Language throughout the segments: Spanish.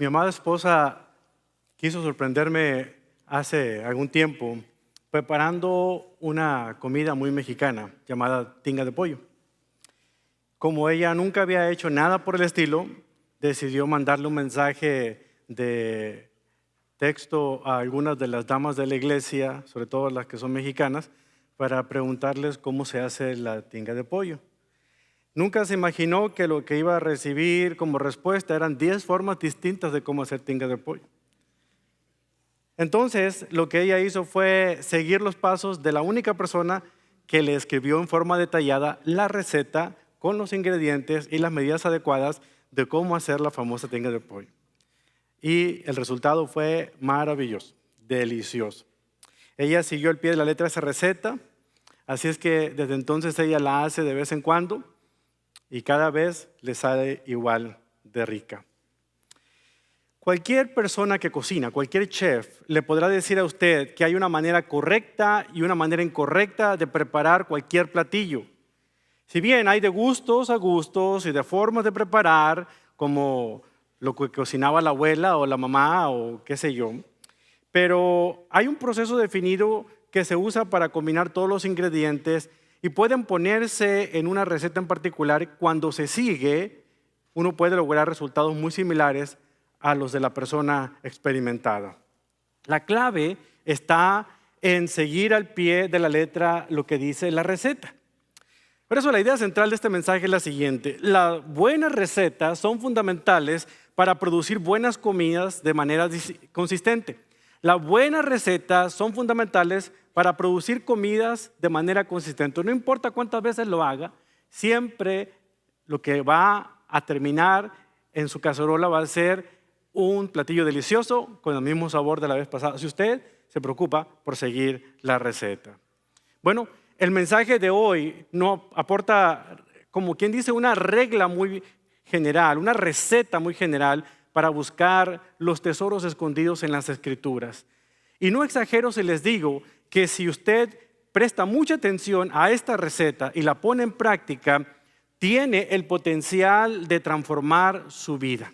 Mi amada esposa quiso sorprenderme hace algún tiempo preparando una comida muy mexicana llamada tinga de pollo. Como ella nunca había hecho nada por el estilo, decidió mandarle un mensaje de texto a algunas de las damas de la iglesia, sobre todo las que son mexicanas, para preguntarles cómo se hace la tinga de pollo. Nunca se imaginó que lo que iba a recibir como respuesta eran 10 formas distintas de cómo hacer tinga de pollo. Entonces, lo que ella hizo fue seguir los pasos de la única persona que le escribió en forma detallada la receta con los ingredientes y las medidas adecuadas de cómo hacer la famosa tinga de pollo. Y el resultado fue maravilloso, delicioso. Ella siguió al pie de la letra esa receta, así es que desde entonces ella la hace de vez en cuando y cada vez le sale igual de rica. Cualquier persona que cocina, cualquier chef, le podrá decir a usted que hay una manera correcta y una manera incorrecta de preparar cualquier platillo. Si bien hay de gustos a gustos y de formas de preparar, como lo que cocinaba la abuela o la mamá o qué sé yo, pero hay un proceso definido que se usa para combinar todos los ingredientes y pueden ponerse en una receta en particular. Cuando se sigue, uno puede lograr resultados muy similares a los de la persona experimentada. La clave está en seguir al pie de la letra lo que dice la receta. Por eso la idea central de este mensaje es la siguiente: las buenas recetas son fundamentales para producir buenas comidas de manera consistente. Las buenas recetas son fundamentales para producir comidas de manera consistente. No importa cuántas veces lo haga, siempre lo que va a terminar en su cacerola va a ser un platillo delicioso con el mismo sabor de la vez pasada, si usted se preocupa por seguir la receta. Bueno, el mensaje de hoy no aporta, como quien dice, una regla muy general, una receta muy general para buscar los tesoros escondidos en las Escrituras. Y no exagero si les digo que si usted presta mucha atención a esta receta y la pone en práctica, tiene el potencial de transformar su vida.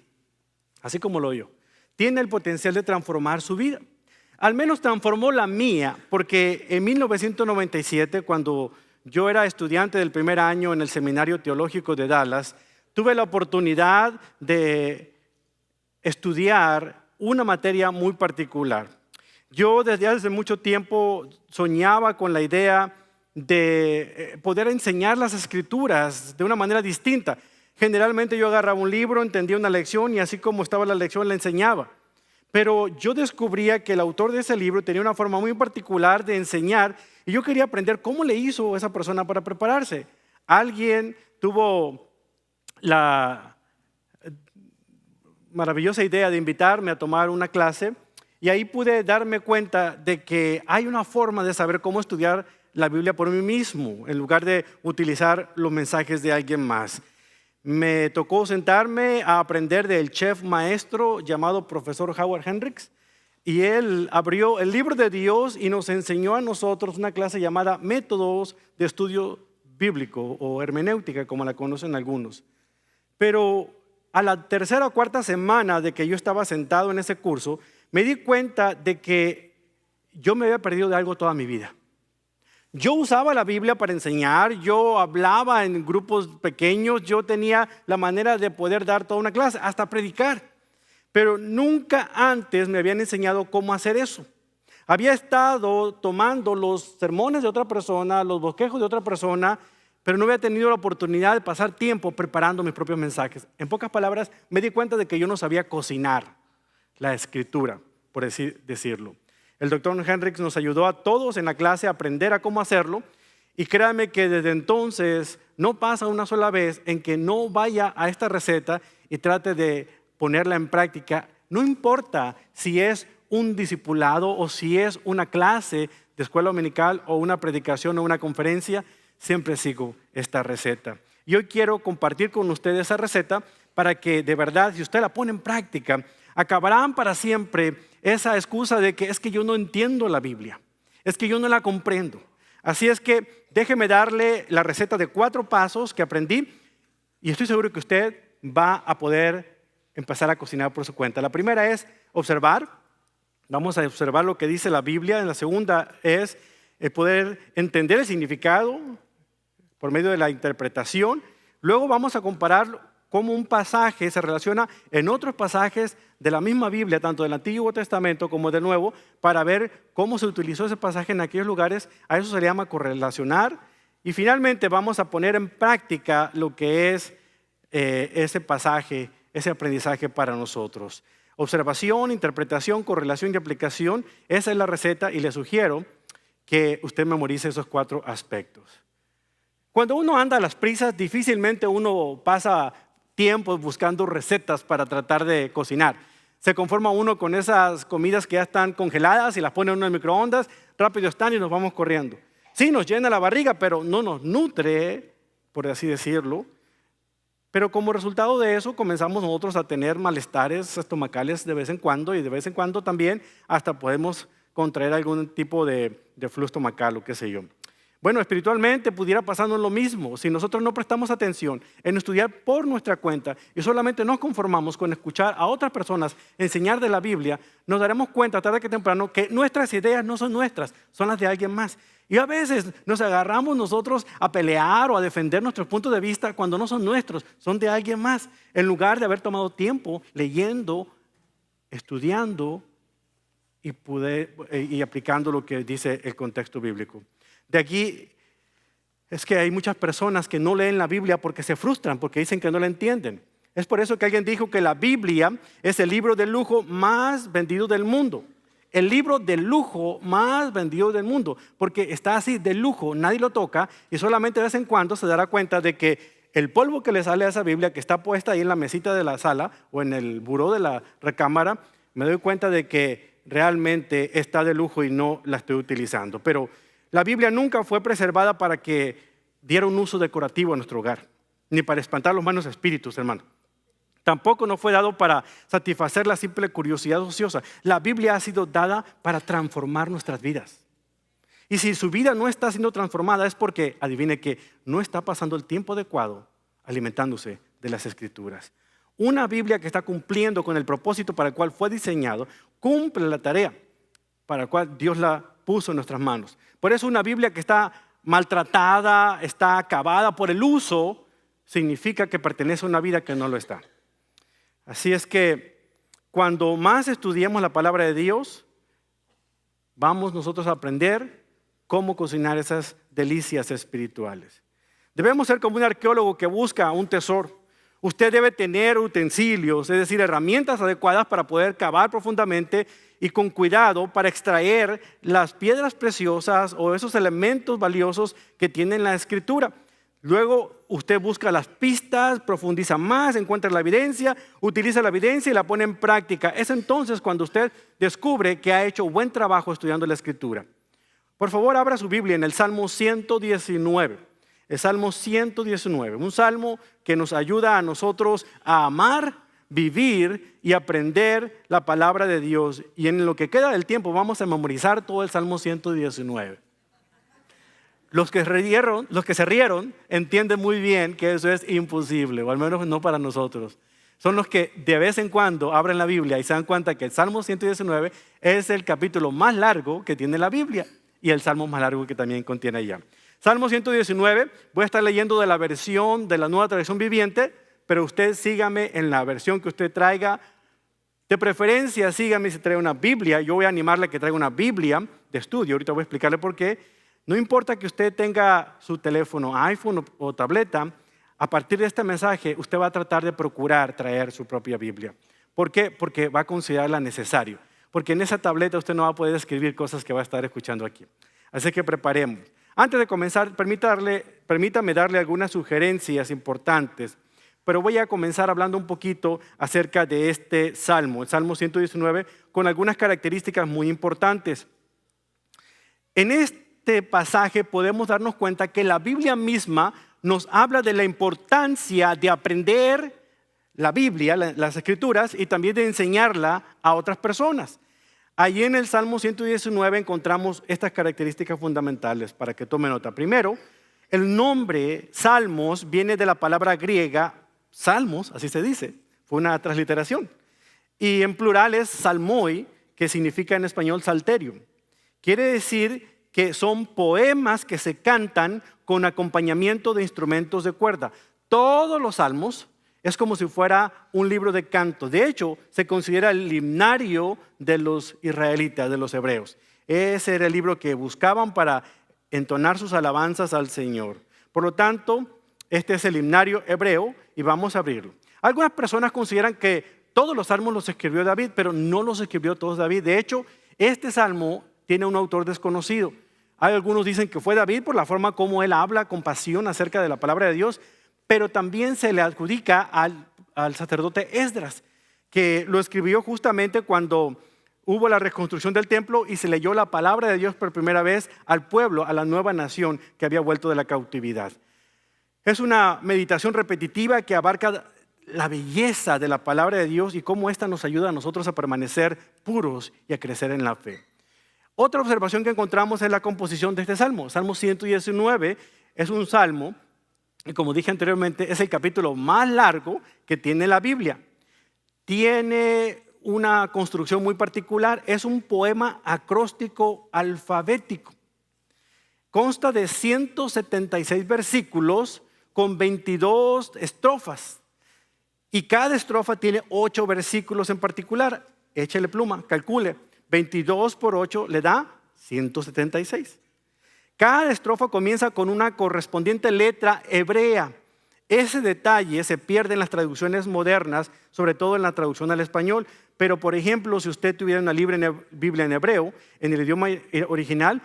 Así como lo oyó. Tiene el potencial de transformar su vida. Al menos transformó la mía, porque en 1997, cuando yo era estudiante del primer año en el Seminario Teológico de Dallas, tuve la oportunidad de estudiar una materia muy particular. Yo desde hace mucho tiempo soñaba con la idea de poder enseñar las Escrituras de una manera distinta. Generalmente yo agarraba un libro, entendía una lección y así como estaba la lección la enseñaba. Pero yo descubría que el autor de ese libro tenía una forma muy particular de enseñar y yo quería aprender cómo le hizo esa persona para prepararse. Alguien tuvo la maravillosa idea de invitarme a tomar una clase y ahí pude darme cuenta de que hay una forma de saber cómo estudiar la Biblia por mí mismo en lugar de utilizar los mensajes de alguien más. Me tocó sentarme a aprender del chef maestro llamado profesor Howard Hendricks y él abrió el libro de Dios y nos enseñó a nosotros una clase llamada Métodos de Estudio Bíblico o Hermenéutica, como la conocen algunos. Pero a la tercera o cuarta semana de que yo estaba sentado en ese curso, me di cuenta de que yo me había perdido de algo toda mi vida. Yo usaba la Biblia para enseñar, yo hablaba en grupos pequeños, yo tenía la manera de poder dar toda una clase, hasta predicar. Pero nunca antes me habían enseñado cómo hacer eso. Había estado tomando los sermones de otra persona, los bosquejos de otra persona, pero no había tenido la oportunidad de pasar tiempo preparando mis propios mensajes. En pocas palabras, me di cuenta de que yo no sabía cocinar la Escritura, por decirlo. El doctor Hendricks nos ayudó a todos en la clase a aprender a cómo hacerlo y créanme que desde entonces no pasa una sola vez en que no vaya a esta receta y trate de ponerla en práctica. No importa si es un discipulado o si es una clase de escuela dominical o una predicación o una conferencia, siempre sigo esta receta. Y hoy quiero compartir con ustedes esa receta para que de verdad, si usted la pone en práctica, acabarán para siempre esa excusa de que es que yo no entiendo la Biblia, es que yo no la comprendo. Así es que déjeme darle la receta de 4 pasos que aprendí y estoy seguro que usted va a poder empezar a cocinar por su cuenta. La primera es observar. Vamos a observar lo que dice la Biblia. La segunda es el poder entender el significado por medio de la interpretación. Luego vamos a comparar cómo un pasaje se relaciona en otros pasajes de la misma Biblia, tanto del Antiguo Testamento como del Nuevo, para ver cómo se utilizó ese pasaje en aquellos lugares. A eso se le llama correlacionar. Y finalmente vamos a poner en práctica lo que es ese pasaje, ese aprendizaje para nosotros. Observación, interpretación, correlación y aplicación. Esa es la receta y le sugiero que usted memorice esos 4 aspectos. Cuando uno anda a las prisas, difícilmente uno pasa tiempo buscando recetas para tratar de cocinar. Se conforma uno con esas comidas que ya están congeladas y las pone uno en el microondas, rápido están y nos vamos corriendo. Sí, nos llena la barriga, pero no nos nutre, por así decirlo. Pero como resultado de eso comenzamos nosotros a tener malestares estomacales de vez en cuando y de vez en cuando también hasta podemos contraer algún tipo de flujo estomacal o qué sé yo. Bueno, espiritualmente pudiera pasarnos lo mismo. Si nosotros no prestamos atención en estudiar por nuestra cuenta y solamente nos conformamos con escuchar a otras personas enseñar de la Biblia, nos daremos cuenta tarde que temprano que nuestras ideas no son nuestras, son las de alguien más. Y a veces nos agarramos nosotros a pelear o a defender nuestros puntos de vista cuando no son nuestros, son de alguien más, en lugar de haber tomado tiempo leyendo, estudiando y aplicando lo que dice el contexto bíblico. De aquí es que hay muchas personas que no leen la Biblia porque se frustran, porque dicen que no la entienden. Es por eso que alguien dijo que la Biblia es el libro de lujo más vendido del mundo. El libro de lujo más vendido del mundo, porque está así de lujo, nadie lo toca y solamente de vez en cuando se dará cuenta de que el polvo que le sale a esa Biblia que está puesta ahí en la mesita de la sala o en el buró de la recámara, me doy cuenta de que realmente está de lujo y no la estoy utilizando. Pero la Biblia nunca fue preservada para que diera un uso decorativo a nuestro hogar, ni para espantar los malos espíritus, hermano. Tampoco nos fue dado para satisfacer la simple curiosidad ociosa. La Biblia ha sido dada para transformar nuestras vidas. Y si su vida no está siendo transformada es porque, adivine que no está pasando el tiempo adecuado alimentándose de las Escrituras. Una Biblia que está cumpliendo con el propósito para el cual fue diseñado, cumple la tarea para la cual Dios la puso en nuestras manos. Por eso una Biblia que está maltratada, está acabada por el uso, significa que pertenece a una vida que no lo está. Así es que cuando más estudiemos la palabra de Dios, vamos nosotros a aprender cómo cocinar esas delicias espirituales. Debemos ser como un arqueólogo que busca un tesoro. Usted debe tener utensilios, es decir, herramientas adecuadas para poder cavar profundamente y con cuidado para extraer las piedras preciosas o esos elementos valiosos que tiene la Escritura. Luego usted busca las pistas, profundiza más, encuentra la evidencia, utiliza la evidencia y la pone en práctica. Es entonces cuando usted descubre que ha hecho buen trabajo estudiando la Escritura. Por favor, abra su Biblia en el Salmo 119. El Salmo 119, un salmo que nos ayuda a nosotros a amar, vivir y aprender la palabra de Dios. Y en lo que queda del tiempo vamos a memorizar todo el Salmo 119. Los que se rieron entienden muy bien que eso es imposible, o al menos no para nosotros. Son los que de vez en cuando abren la Biblia y se dan cuenta que el Salmo 119 es el capítulo más largo que tiene la Biblia y el salmo más largo que también contiene allá. Salmo 119, voy a estar leyendo de la versión de la Nueva Traducción Viviente, pero usted sígame en la versión que usted traiga. De preferencia, sígame si trae una Biblia. Yo voy a animarle a que traiga una Biblia de estudio. Ahorita voy a explicarle por qué. No importa que usted tenga su teléfono, iPhone o tableta, a partir de este mensaje usted va a tratar de procurar traer su propia Biblia. ¿Por qué? Porque va a considerarla necesario. Porque en esa tableta usted no va a poder escribir cosas que va a estar escuchando aquí. Así que preparemos. Antes de comenzar, permítame darle algunas sugerencias importantes, pero voy a comenzar hablando un poquito acerca de este salmo, el Salmo 119, con algunas características muy importantes. En este pasaje podemos darnos cuenta que la Biblia misma nos habla de la importancia de aprender la Biblia, las Escrituras, y también de enseñarla a otras personas. Allí en el Salmo 119 encontramos estas características fundamentales para que tome nota. Primero, el nombre Salmos viene de la palabra griega, salmos, así se dice, fue una transliteración. Y en plural es salmoi, que significa en español salterio. Quiere decir que son poemas que se cantan con acompañamiento de instrumentos de cuerda. Todos los salmos es como si fuera un libro de canto. De hecho, se considera el himnario de los israelitas, de los hebreos. Ese era el libro que buscaban para entonar sus alabanzas al Señor. Por lo tanto, este es el himnario hebreo y vamos a abrirlo. Algunas personas consideran que todos los salmos los escribió David, pero no los escribió todos David. De hecho, este salmo tiene un autor desconocido. Hay algunos dicen que fue David por la forma como él habla con pasión acerca de la palabra de Dios, pero también se le adjudica al sacerdote Esdras, que lo escribió justamente cuando hubo la reconstrucción del templo y se leyó la palabra de Dios por primera vez al pueblo, a la nueva nación que había vuelto de la cautividad. Es una meditación repetitiva que abarca la belleza de la palabra de Dios y cómo esta nos ayuda a nosotros a permanecer puros y a crecer en la fe. Otra observación que encontramos es la composición de este salmo. Salmo 119 es un salmo, y como dije anteriormente, es el capítulo más largo que tiene la Biblia. Tiene una construcción muy particular, es un poema acróstico alfabético. Consta de 176 versículos con 22 estrofas. Y cada estrofa tiene 8 versículos en particular. Échele pluma, calcule. 22 por 8 le da 176. Cada estrofa comienza con una correspondiente letra hebrea. Ese detalle se pierde en las traducciones modernas, sobre todo en la traducción al español. Pero, por ejemplo, si usted tuviera una Biblia en hebreo, en el idioma original,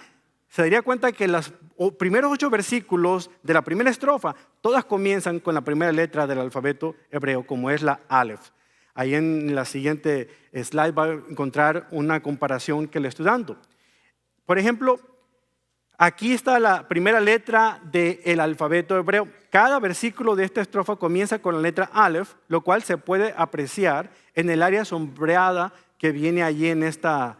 se daría cuenta que los primeros 8 versículos de la primera estrofa, todas comienzan con la primera letra del alfabeto hebreo, como es la Aleph. Ahí en la siguiente slide va a encontrar una comparación que le estoy dando. Por ejemplo, aquí está la primera letra del alfabeto hebreo. Cada versículo de esta estrofa comienza con la letra Aleph, lo cual se puede apreciar en el área sombreada que viene allí en esta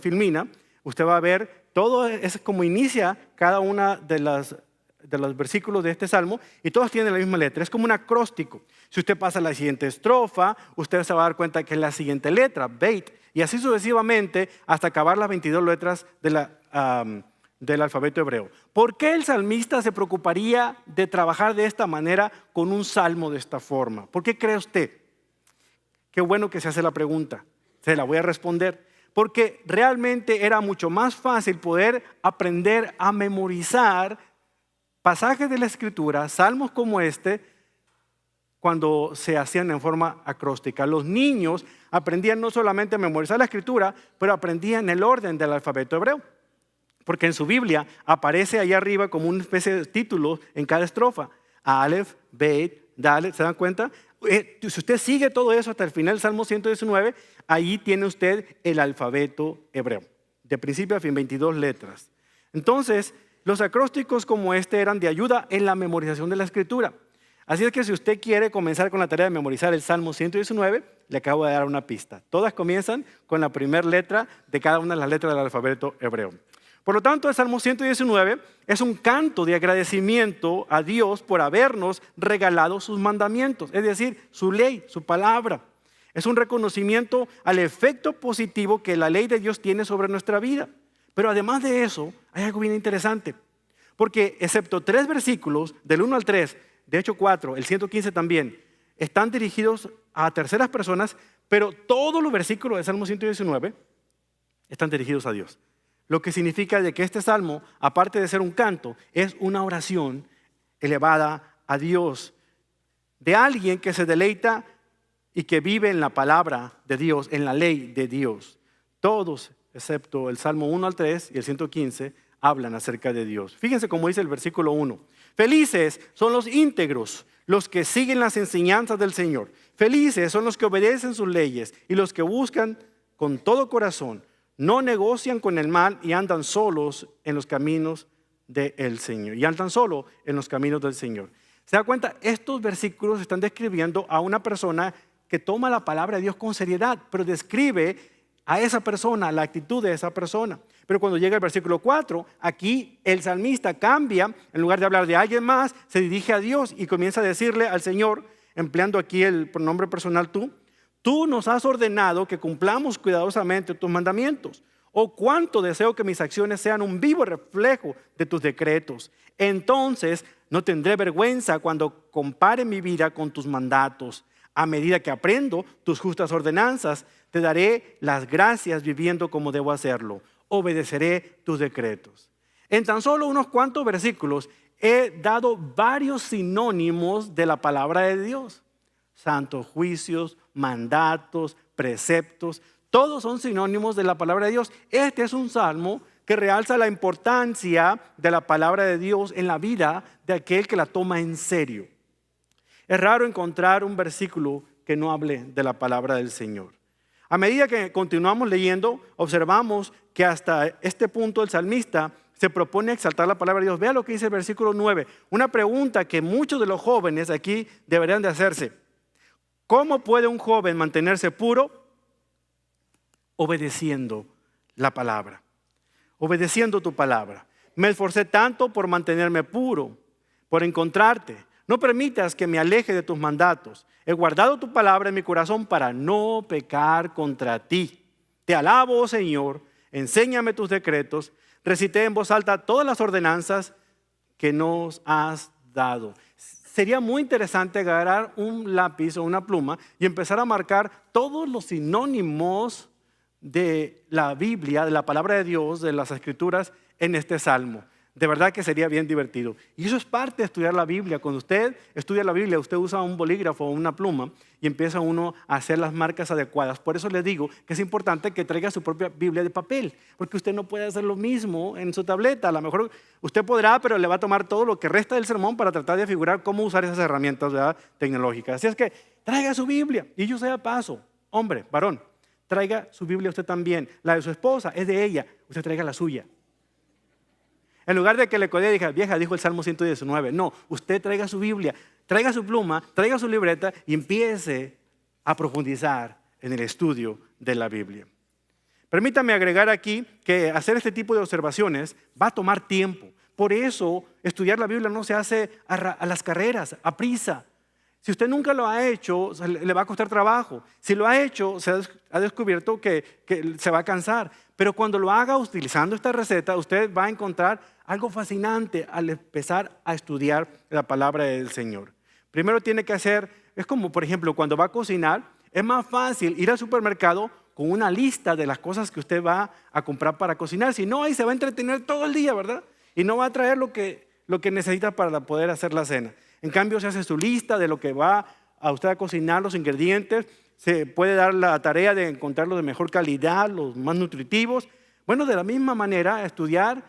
filmina. Usted va a ver todo es como inicia cada una de los versículos de este salmo y todos tienen la misma letra. Es como un acróstico. Si usted pasa a la siguiente estrofa, usted se va a dar cuenta que es la siguiente letra, Beit, y así sucesivamente hasta acabar las 22 letras del alfabeto hebreo. ¿Por qué el salmista se preocuparía de trabajar de esta manera con un salmo de esta forma? ¿Por qué cree usted? Qué bueno que se hace la pregunta. Se la voy a responder. Porque realmente era mucho más fácil poder aprender a memorizar pasajes de la Escritura, salmos como este, cuando se hacían en forma acróstica. Los niños aprendían no solamente a memorizar la Escritura, pero aprendían el orden del alfabeto hebreo. Porque en su Biblia aparece ahí arriba como una especie de título en cada estrofa. Aleph, Beit, Dalet, ¿se dan cuenta? Si usted sigue todo eso hasta el final del Salmo 119, ahí tiene usted el alfabeto hebreo, de principio a fin, 22 letras. Entonces, los acrósticos como este eran de ayuda en la memorización de la Escritura. Así es que si usted quiere comenzar con la tarea de memorizar el Salmo 119, le acabo de dar una pista. Todas comienzan con la primera letra de cada una de las letras del alfabeto hebreo. Por lo tanto, el Salmo 119 es un canto de agradecimiento a Dios por habernos regalado sus mandamientos, es decir, su ley, su palabra. Es un reconocimiento al efecto positivo que la ley de Dios tiene sobre nuestra vida. Pero además de eso, hay algo bien interesante, porque excepto 3 versículos, del 1 al 3, de hecho 4, el 115 también, están dirigidos a terceras personas, pero todos los versículos del Salmo 119 están dirigidos a Dios. Lo que significa de que este salmo, aparte de ser un canto, es una oración elevada a Dios, de alguien que se deleita y que vive en la palabra de Dios, en la ley de Dios. Todos, excepto el Salmo 1 al 3 y el 115, hablan acerca de Dios. Fíjense cómo dice el versículo 1. Felices son los íntegros, los que siguen las enseñanzas del Señor. Felices son los que obedecen sus leyes y los que buscan con todo corazón. No negocian con el mal y andan solos en los caminos del Señor. Y andan solo en los caminos del Señor. ¿Se da cuenta? Estos versículos están describiendo a una persona que toma la palabra de Dios con seriedad, pero describe a esa persona, la actitud de esa persona. Pero cuando llega el versículo 4, aquí el salmista cambia, en lugar de hablar de alguien más, se dirige a Dios y comienza a decirle al Señor, empleando aquí el pronombre personal tú, tú nos has ordenado que cumplamos cuidadosamente tus mandamientos. Oh, cuánto deseo que mis acciones sean un vivo reflejo de tus decretos. Entonces no tendré vergüenza cuando compare mi vida con tus mandatos. A medida que aprendo tus justas ordenanzas, te daré las gracias viviendo como debo hacerlo. Obedeceré tus decretos. En tan solo unos cuantos versículos he dado varios sinónimos de la palabra de Dios. Santos juicios, mandatos, preceptos, todos son sinónimos de la palabra de Dios. Este es un salmo que realza la importancia de la palabra de Dios en la vida de aquel que la toma en serio. Es raro encontrar un versículo que no hable de la palabra del Señor. A medida que continuamos leyendo, observamos que hasta este punto el salmista se propone exaltar la palabra de Dios. Vea lo que dice el versículo 9. Una pregunta que muchos de los jóvenes aquí deberían de hacerse. ¿Cómo puede un joven mantenerse puro? Obedeciendo la palabra. Obedeciendo tu palabra. Me esforcé tanto por mantenerme puro, por encontrarte. No permitas que me aleje de tus mandatos. He guardado tu palabra en mi corazón para no pecar contra ti. Te alabo, oh Señor, enséñame tus decretos. Recité en voz alta todas las ordenanzas que nos has dado. Sería muy interesante agarrar un lápiz o una pluma y empezar a marcar todos los sinónimos de la Biblia, de la palabra de Dios, de las Escrituras en este salmo. De verdad que sería bien divertido. Y eso es parte de estudiar la Biblia. Cuando usted estudia la Biblia, usted usa un bolígrafo o una pluma y empieza uno a hacer las marcas adecuadas. Por eso le digo que es importante que traiga su propia Biblia de papel, porque usted no puede hacer lo mismo en su tableta. A lo mejor usted podrá, pero le va a tomar todo lo que resta del sermón para tratar de figurar cómo usar esas herramientas, ¿verdad?, tecnológicas. Así es que traiga su Biblia. Y yo sea paso, hombre, varón, traiga su Biblia usted también. La de su esposa es de ella, usted traiga la suya. En lugar de que le codee y diga, vieja, dijo el Salmo 119. No, usted traiga su Biblia, traiga su pluma, traiga su libreta y empiece a profundizar en el estudio de la Biblia. Permítame agregar aquí que hacer este tipo de observaciones va a tomar tiempo. Por eso estudiar la Biblia no se hace a las carreras, a prisa. Si usted nunca lo ha hecho, le va a costar trabajo. Si lo ha hecho, se ha descubierto que se va a cansar. Pero cuando lo haga utilizando esta receta, usted va a encontrar algo fascinante al empezar a estudiar la palabra del Señor. Primero tiene que hacer, es como por ejemplo cuando va a cocinar, es más fácil ir al supermercado con una lista de las cosas que usted va a comprar para cocinar. Si no, ahí se va a entretener todo el día, ¿verdad? Y no va a traer lo que necesita para poder hacer la cena. En cambio, se hace su lista de lo que va a usted a cocinar, los ingredientes. Se puede dar la tarea de encontrarlos de mejor calidad, los más nutritivos. Bueno, de la misma manera, estudiar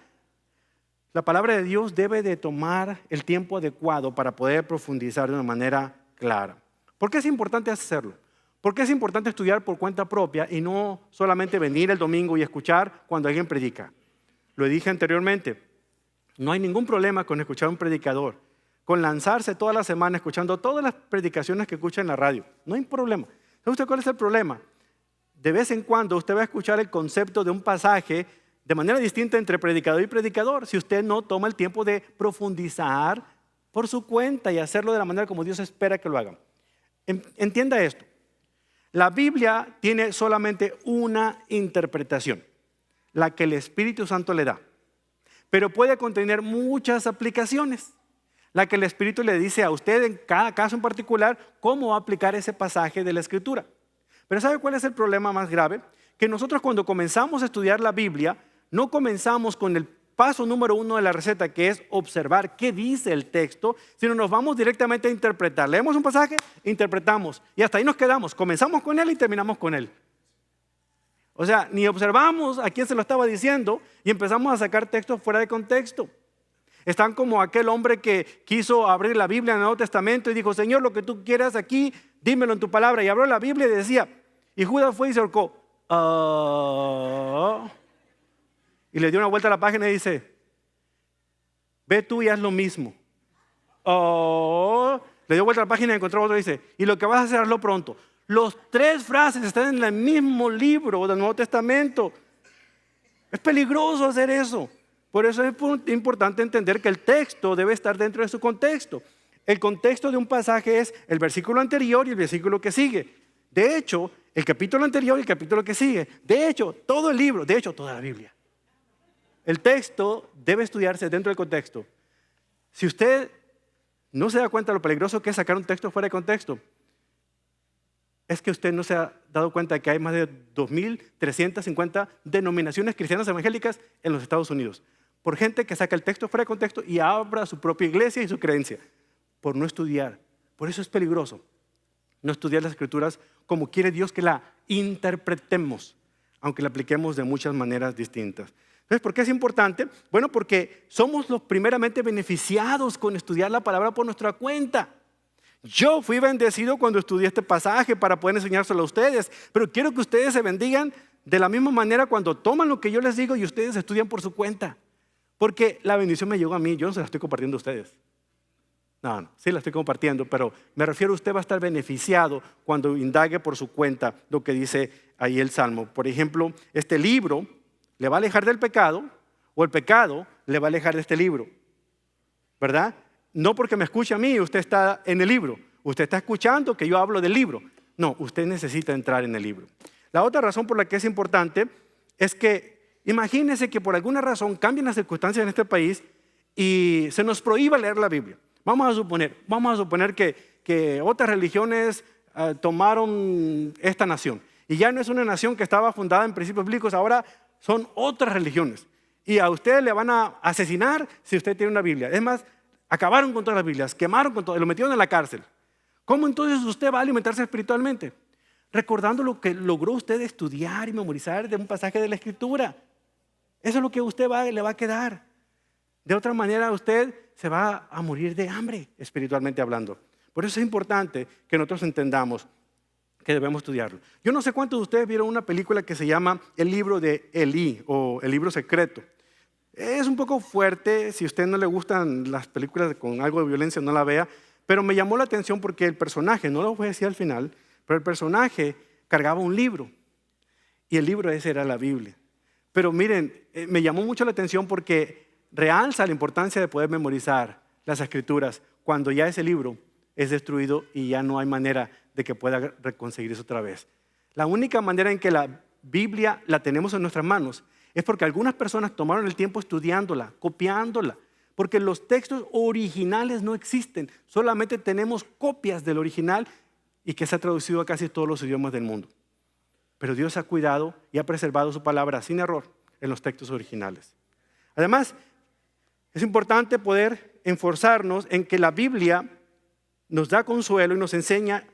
la palabra de Dios debe de tomar el tiempo adecuado para poder profundizar de una manera clara. ¿Por qué es importante hacerlo? ¿Por qué es importante estudiar por cuenta propia y no solamente venir el domingo y escuchar cuando alguien predica? Lo dije anteriormente, no hay ningún problema con escuchar a un predicador, con lanzarse toda la semana escuchando todas las predicaciones que escucha en la radio. No hay problema. ¿Sabe usted cuál es el problema? De vez en cuando usted va a escuchar el concepto de un pasaje de manera distinta entre predicador y predicador si usted no toma el tiempo de profundizar por su cuenta y hacerlo de la manera como Dios espera que lo haga. Entienda esto. La Biblia tiene solamente una interpretación, la que el Espíritu Santo le da, pero puede contener muchas aplicaciones. La que el Espíritu le dice a usted en cada caso en particular cómo va a aplicar ese pasaje de la Escritura. Pero ¿sabe cuál es el problema más grave? Que nosotros cuando comenzamos a estudiar la Biblia, no comenzamos con el paso número 1 de la receta, que es observar qué dice el texto, sino nos vamos directamente a interpretar. Leemos un pasaje, interpretamos, y hasta ahí nos quedamos. Comenzamos con él y terminamos con él. O sea, ni observamos a quién se lo estaba diciendo y empezamos a sacar textos fuera de contexto. Están como aquel hombre que quiso abrir la Biblia en el Nuevo Testamento y dijo, Señor, lo que tú quieras aquí, dímelo en tu palabra. Y abrió la Biblia y decía, y Judas fue y se ahorcó. Y le dio una vuelta a la página y dice, ve tú y haz lo mismo. Le dio vuelta a la página y encontró otro y dice, y lo que vas a hacer, hazlo pronto. Los 3 frases están en el mismo libro del Nuevo Testamento. Es peligroso hacer eso. Por eso es importante entender que el texto debe estar dentro de su contexto. el contexto de un pasaje es el versículo anterior y el versículo que sigue. De hecho, el capítulo anterior y el capítulo que sigue. De hecho, todo el libro, de hecho, toda la Biblia. El texto debe estudiarse dentro del contexto. Si usted no se da cuenta de lo peligroso que es sacar un texto fuera de contexto, es que usted no se ha dado cuenta de que hay más de 2.350 denominaciones cristianas evangélicas en los Estados Unidos. Por gente que saca el texto fuera de contexto y abra su propia iglesia y su creencia. Por no estudiar. Por eso es peligroso. No estudiar las Escrituras como quiere Dios que la interpretemos, aunque la apliquemos de muchas maneras distintas. Entonces, ¿por qué es importante? Bueno, porque somos los primeramente beneficiados con estudiar la palabra por nuestra cuenta. Yo fui bendecido cuando estudié este pasaje para poder enseñárselo a ustedes, pero quiero que ustedes se bendigan de la misma manera cuando toman lo que yo les digo y ustedes estudian por su cuenta. Porque la bendición me llegó a mí, yo no se la estoy compartiendo a ustedes. No, sí la estoy compartiendo, pero me refiero a usted va a estar beneficiado cuando indague por su cuenta lo que dice ahí el Salmo. Por ejemplo, este libro le va a alejar del pecado o el pecado le va a alejar de este libro, ¿verdad? No porque me escuche a mí, usted está en el libro. Usted está escuchando que yo hablo del libro. No, usted necesita entrar en el libro. La otra razón por la que es importante es que imagínese que por alguna razón cambian las circunstancias en este país y se nos prohíba leer la Biblia. Vamos a suponer que otras religiones tomaron esta nación. Y ya no es una nación que estaba fundada en principios bíblicos, ahora son otras religiones. Y a usted le van a asesinar si usted tiene una Biblia. Es más, acabaron con todas las Biblias, quemaron con todo, lo metieron en la cárcel. ¿Cómo entonces usted va a alimentarse espiritualmente? Recordando lo que logró usted estudiar y memorizar de un pasaje de la Escritura. Eso es lo que usted le va a quedar. De otra manera usted se va a morir de hambre, espiritualmente hablando. Por eso es importante que nosotros entendamos que debemos estudiarlo. Yo no sé cuántos de ustedes vieron una película que se llama El libro de Elí o El libro secreto. Es un poco fuerte, si a usted no le gustan las películas con algo de violencia, no la vea, pero me llamó la atención porque el personaje, no lo voy a decir al final, pero el personaje cargaba un libro y el libro ese era la Biblia. Pero miren, me llamó mucho la atención porque realza la importancia de poder memorizar las Escrituras cuando ya ese libro es destruido y ya no hay manera de que pueda reconseguirse otra vez. La única manera en que la Biblia la tenemos en nuestras manos es porque algunas personas tomaron el tiempo estudiándola, copiándola, porque los textos originales no existen, solamente tenemos copias del original y que se ha traducido a casi todos los idiomas del mundo. Pero Dios ha cuidado y ha preservado su palabra sin error en los textos originales. Además, es importante poder enforzarnos en que la Biblia nos da consuelo y nos enseña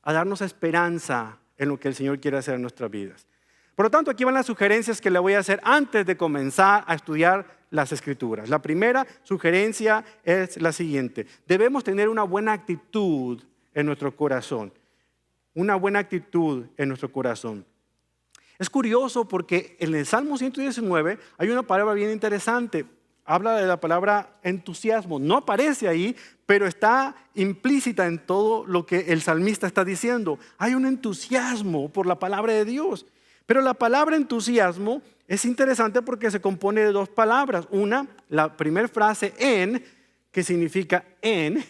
a darnos esperanza en lo que el Señor quiere hacer en nuestras vidas. Por lo tanto, aquí van las sugerencias que le voy a hacer antes de comenzar a estudiar las Escrituras. La primera sugerencia es la siguiente. Debemos tener una buena actitud en nuestro corazón. Una buena actitud en nuestro corazón. Es curioso porque en el Salmo 119 hay una palabra bien interesante. Habla de la palabra entusiasmo. No aparece ahí, pero está implícita en todo lo que el salmista está diciendo. Hay un entusiasmo por la palabra de Dios. Pero la palabra entusiasmo es interesante porque se compone de dos palabras. Una, la primera frase en, que significa en,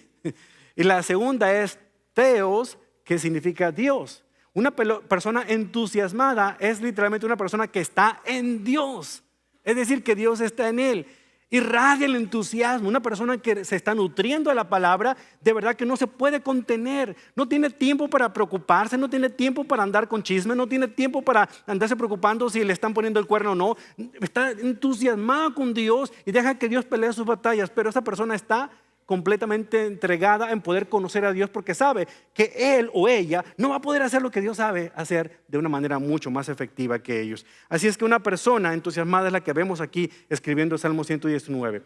y la segunda es theos, que significa Dios. Una persona entusiasmada es literalmente una persona que está en Dios. Es decir, que Dios está en él. Irradia el entusiasmo. Una persona que se está nutriendo de la palabra, de verdad que no se puede contener. No tiene tiempo para preocuparse, no tiene tiempo para andar con chisme, no tiene tiempo para andarse preocupando si le están poniendo el cuerno o no. Está entusiasmado con Dios y deja que Dios pelee sus batallas, pero esa persona está completamente entregada en poder conocer a Dios porque sabe que él o ella no va a poder hacer lo que Dios sabe hacer de una manera mucho más efectiva que ellos. Así es que una persona entusiasmada es la que vemos aquí escribiendo el Salmo 119.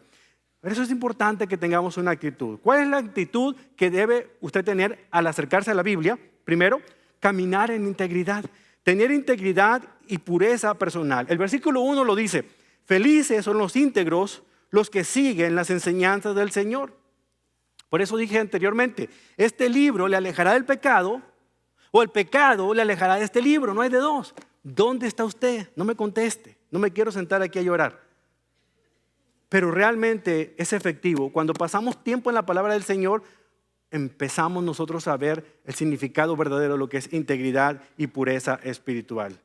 Por eso es importante que tengamos una actitud. ¿Cuál es la actitud que debe usted tener al acercarse a la Biblia? Primero, caminar en integridad. Tener integridad y pureza personal. El versículo 1 lo dice: felices son los íntegros, los que siguen las enseñanzas del Señor. Por eso dije anteriormente, este libro le alejará del pecado o el pecado le alejará de este libro, no hay de dos. ¿Dónde está usted? No me conteste, no me quiero sentar aquí a llorar. Pero realmente es efectivo. Cuando pasamos tiempo en la palabra del Señor, empezamos nosotros a ver el significado verdadero de lo que es integridad y pureza espiritual.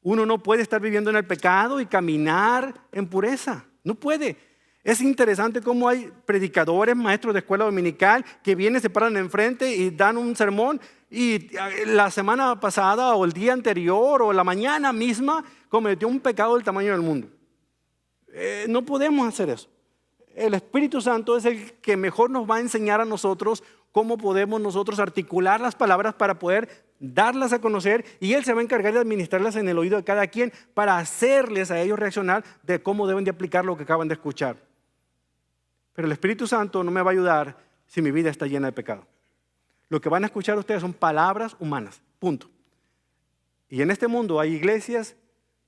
Uno no puede estar viviendo en el pecado y caminar en pureza. No puede. Es interesante cómo hay predicadores, maestros de escuela dominical que vienen, se paran enfrente y dan un sermón, y la semana pasada o el día anterior o la mañana misma cometió un pecado del tamaño del mundo. No podemos hacer eso. El Espíritu Santo es el que mejor nos va a enseñar a nosotros cómo podemos nosotros articular las palabras para poder darlas a conocer, y Él se va a encargar de administrarlas en el oído de cada quien para hacerles a ellos reaccionar de cómo deben de aplicar lo que acaban de escuchar. Pero el Espíritu Santo no me va a ayudar si mi vida está llena de pecado. Lo que van a escuchar ustedes son palabras humanas, punto. Y en este mundo hay iglesias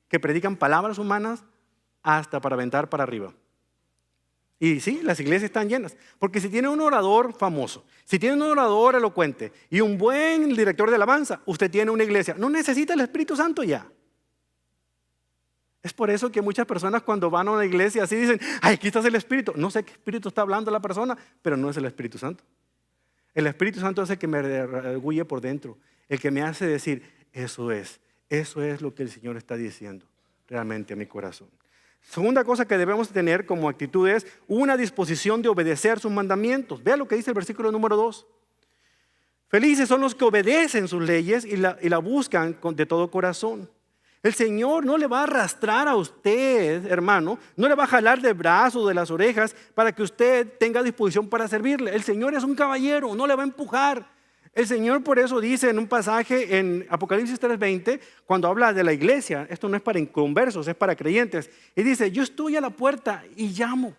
que predican palabras humanas hasta para aventar para arriba. Y sí, las iglesias están llenas. Porque si tiene un orador famoso, si tiene un orador elocuente y un buen director de alabanza, usted tiene una iglesia. No necesita el Espíritu Santo ya. Es por eso que muchas personas cuando van a una iglesia así dicen, ay, aquí está el Espíritu. No sé qué Espíritu está hablando la persona, pero no es el Espíritu Santo. El Espíritu Santo es el que me redarguye por dentro, el que me hace decir, eso es lo que el Señor está diciendo realmente a mi corazón. Segunda cosa que debemos tener como actitud es una disposición de obedecer sus mandamientos. Vea lo que dice el versículo número 2. Felices son los que obedecen sus leyes y la buscan de todo corazón. El Señor no le va a arrastrar a usted, hermano, no le va a jalar de brazos, de las orejas, para que usted tenga disposición para servirle. El Señor es un caballero, no le va a empujar. El Señor por eso dice en un pasaje en Apocalipsis 3:20, cuando habla de la iglesia, esto no es para inconversos, es para creyentes, y dice, yo estoy a la puerta y llamo.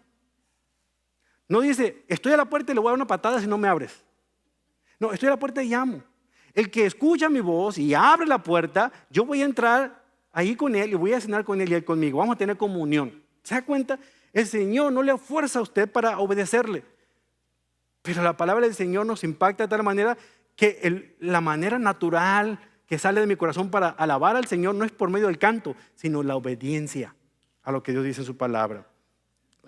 No dice, estoy a la puerta y le voy a dar una patada si no me abres. No, estoy a la puerta y llamo. El que escucha mi voz y abre la puerta, yo voy a entrar ahí con él y voy a cenar con él y él conmigo. Vamos a tener comunión. ¿Se da cuenta? El Señor no le fuerza a usted para obedecerle. Pero la palabra del Señor nos impacta de tal manera que la manera natural que sale de mi corazón para alabar al Señor no es por medio del canto, sino la obediencia a lo que Dios dice en su palabra.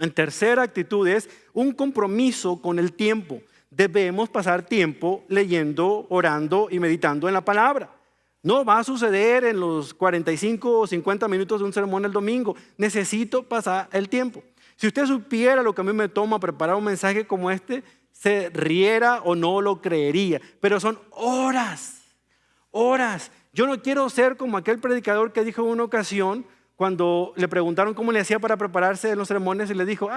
En tercera actitud es un compromiso con el tiempo. Debemos pasar tiempo leyendo, orando y meditando en la palabra. No va a suceder en los 45 o 50 minutos de un sermón el domingo. Necesito pasar el tiempo. Si usted supiera lo que a mí me toma preparar un mensaje como este, se riera o no lo creería. Pero son horas, horas. Yo no quiero ser como aquel predicador que dijo en una ocasión, cuando le preguntaron cómo le hacía para prepararse en los sermones, y le dijo,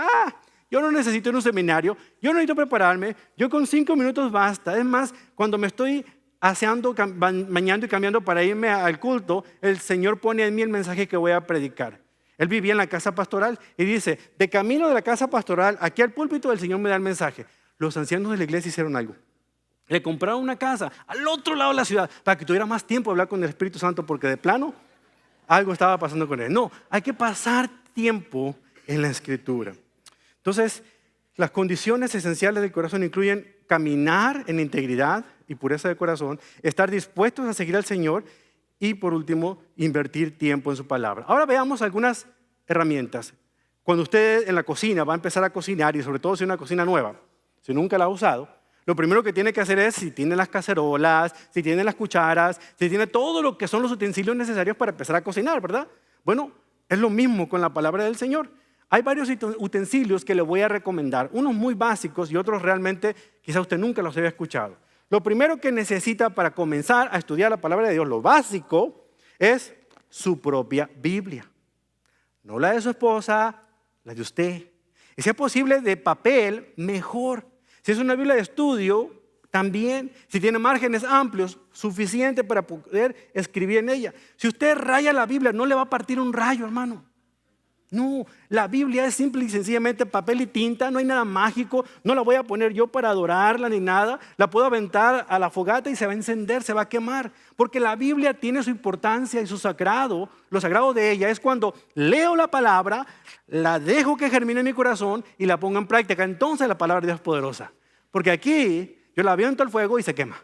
yo no necesito ir a un seminario, yo no necesito prepararme, yo con 5 minutos basta. Es más, cuando me estoy aseando, bañando y cambiando para irme al culto, el Señor pone en mí el mensaje que voy a predicar. Él vivía en la casa pastoral y dice, de camino de la casa pastoral aquí al púlpito, el Señor me da el mensaje. Los ancianos de la iglesia hicieron algo. Le compraron una casa al otro lado de la ciudad para que tuviera más tiempo de hablar con el Espíritu Santo, porque de plano algo estaba pasando con él. No, hay que pasar tiempo en la Escritura. Entonces, las condiciones esenciales del corazón incluyen caminar en integridad y pureza de corazón, estar dispuestos a seguir al Señor y, por último, invertir tiempo en su palabra. Ahora veamos algunas herramientas. Cuando usted en la cocina va a empezar a cocinar, y sobre todo si es una cocina nueva, si nunca la ha usado, lo primero que tiene que hacer es, si tiene las cacerolas, si tiene las cucharas, si tiene todo lo que son los utensilios necesarios para empezar a cocinar, ¿verdad? Bueno, es lo mismo con la palabra del Señor. Hay varios utensilios que le voy a recomendar, unos muy básicos y otros realmente quizá usted nunca los haya escuchado. Lo primero que necesita para comenzar a estudiar la palabra de Dios, lo básico, es su propia Biblia. No la de su esposa, la de usted. Y si es posible de papel, mejor. Si es una Biblia de estudio, también. Si tiene márgenes amplios, suficiente para poder escribir en ella. Si usted raya la Biblia, no le va a partir un rayo, hermano. No, la Biblia es simple y sencillamente papel y tinta, no hay nada mágico, no la voy a poner yo para adorarla ni nada, la puedo aventar a la fogata y se va a encender, se va a quemar, porque la Biblia tiene su importancia y su sagrado. Lo sagrado de ella es cuando leo la palabra, la dejo que germine en mi corazón y la pongo en práctica. Entonces la palabra de Dios es poderosa, porque aquí yo la aviento al fuego y se quema.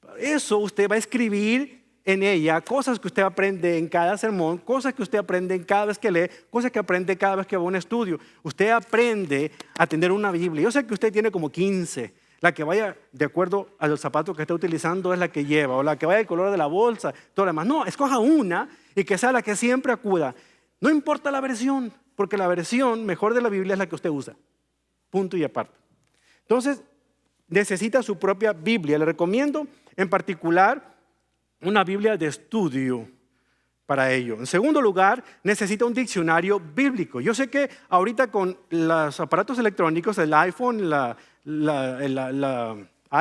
Por eso usted va a escribir en ella cosas que usted aprende en cada sermón, cosas que usted aprende en cada vez que lee, cosas que aprende cada vez que va a un estudio. Usted aprende a tener una Biblia. Yo sé que usted tiene como 15, La que vaya de acuerdo a los zapatos que esté utilizando es la que lleva, o la que vaya el color de la bolsa, todo lo demás. No, escoja una y que sea la que siempre acuda. No importa la versión, porque la versión mejor de la Biblia es la que usted usa. Punto y aparte. Entonces, necesita su propia Biblia. Le recomiendo en particular una Biblia de estudio para ello. En segundo lugar, necesita un diccionario bíblico. Yo sé que ahorita con los aparatos electrónicos, el iPhone, la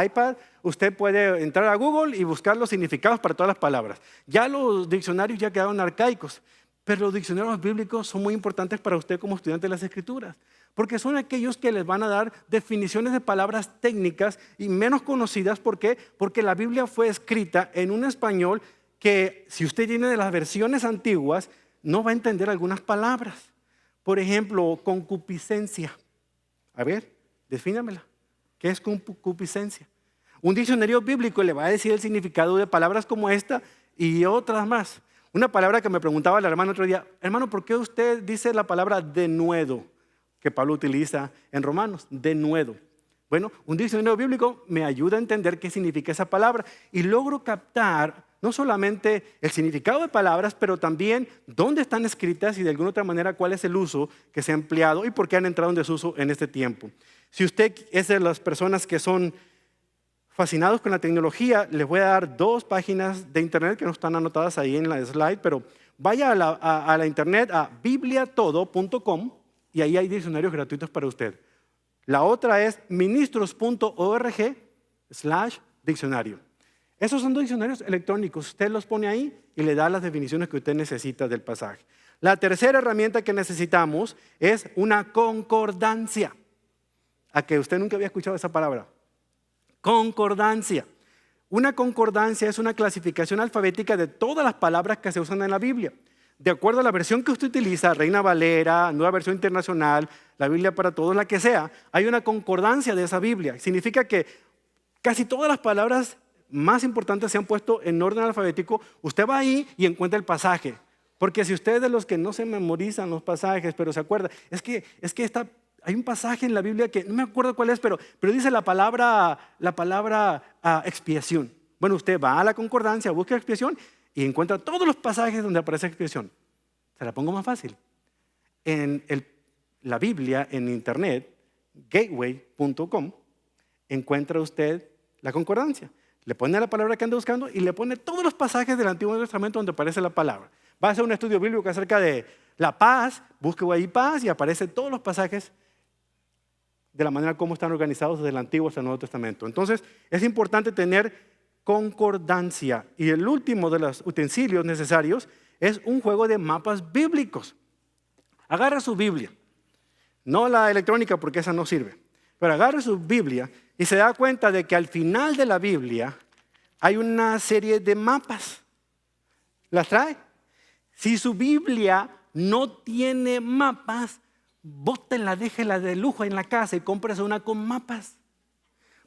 iPad, usted puede entrar a Google y buscar los significados para todas las palabras. Ya los diccionarios ya quedaron arcaicos, pero los diccionarios bíblicos son muy importantes para usted como estudiante de las Escrituras, porque son aquellos que les van a dar definiciones de palabras técnicas y menos conocidas. ¿Por qué? Porque la Biblia fue escrita en un español que si usted viene de las versiones antiguas, no va a entender algunas palabras. Por ejemplo, concupiscencia. A ver, defínamela. ¿Qué es concupiscencia? Un diccionario bíblico le va a decir el significado de palabras como esta y otras más. Una palabra que me preguntaba el hermano otro día: hermano, ¿por qué usted dice la palabra denuedo que Pablo utiliza en Romanos? Denuedo. Bueno, un diccionario bíblico me ayuda a entender qué significa esa palabra y logro captar no solamente el significado de palabras, pero también dónde están escritas y de alguna otra manera cuál es el uso que se ha empleado y por qué han entrado en desuso en este tiempo. Si usted es de las personas que son fascinados con la tecnología, les voy a dar 2 páginas de internet que no están anotadas ahí en la slide, pero vaya a la internet, a bibliatodo.com, y ahí hay diccionarios gratuitos para usted. La otra es ministros.org/diccionario. Esos son diccionarios electrónicos. Usted los pone ahí y le da las definiciones que usted necesita del pasaje. La tercera herramienta que necesitamos es una concordancia. ¿A que usted nunca había escuchado esa palabra? Concordancia. Una concordancia es una clasificación alfabética de todas las palabras que se usan en la Biblia. De acuerdo a la versión que usted utiliza, Reina Valera, Nueva Versión Internacional, la Biblia para Todos, la que sea, hay una concordancia de esa Biblia. Significa que casi todas las palabras más importantes se han puesto en orden alfabético. Usted va ahí y encuentra el pasaje. Porque si usted es de los que no se memorizan los pasajes, pero se acuerda, es que hay un pasaje en la Biblia que no me acuerdo cuál es, pero dice la palabra expiación. Bueno, usted va a la concordancia, busca expiación y encuentra todos los pasajes donde aparece expiación. Se la pongo más fácil. En la Biblia, en internet, gateway.com, encuentra usted la concordancia. Le pone la palabra que anda buscando y le pone todos los pasajes del Antiguo Testamento donde aparece la palabra. Va a hacer un estudio bíblico acerca de la paz, busque ahí paz y aparecen todos los pasajes de la manera como están organizados desde el Antiguo hasta el Nuevo Testamento. Entonces, es importante tener concordancia. Y el último de los utensilios necesarios es un juego de mapas bíblicos. Agarra su Biblia, no la electrónica porque esa no sirve, pero agarra su Biblia y se da cuenta de que al final de la Biblia hay una serie de mapas. ¿Las trae? Si su Biblia no tiene mapas, bótenla, déjela de lujo en la casa y cómprese una con mapas.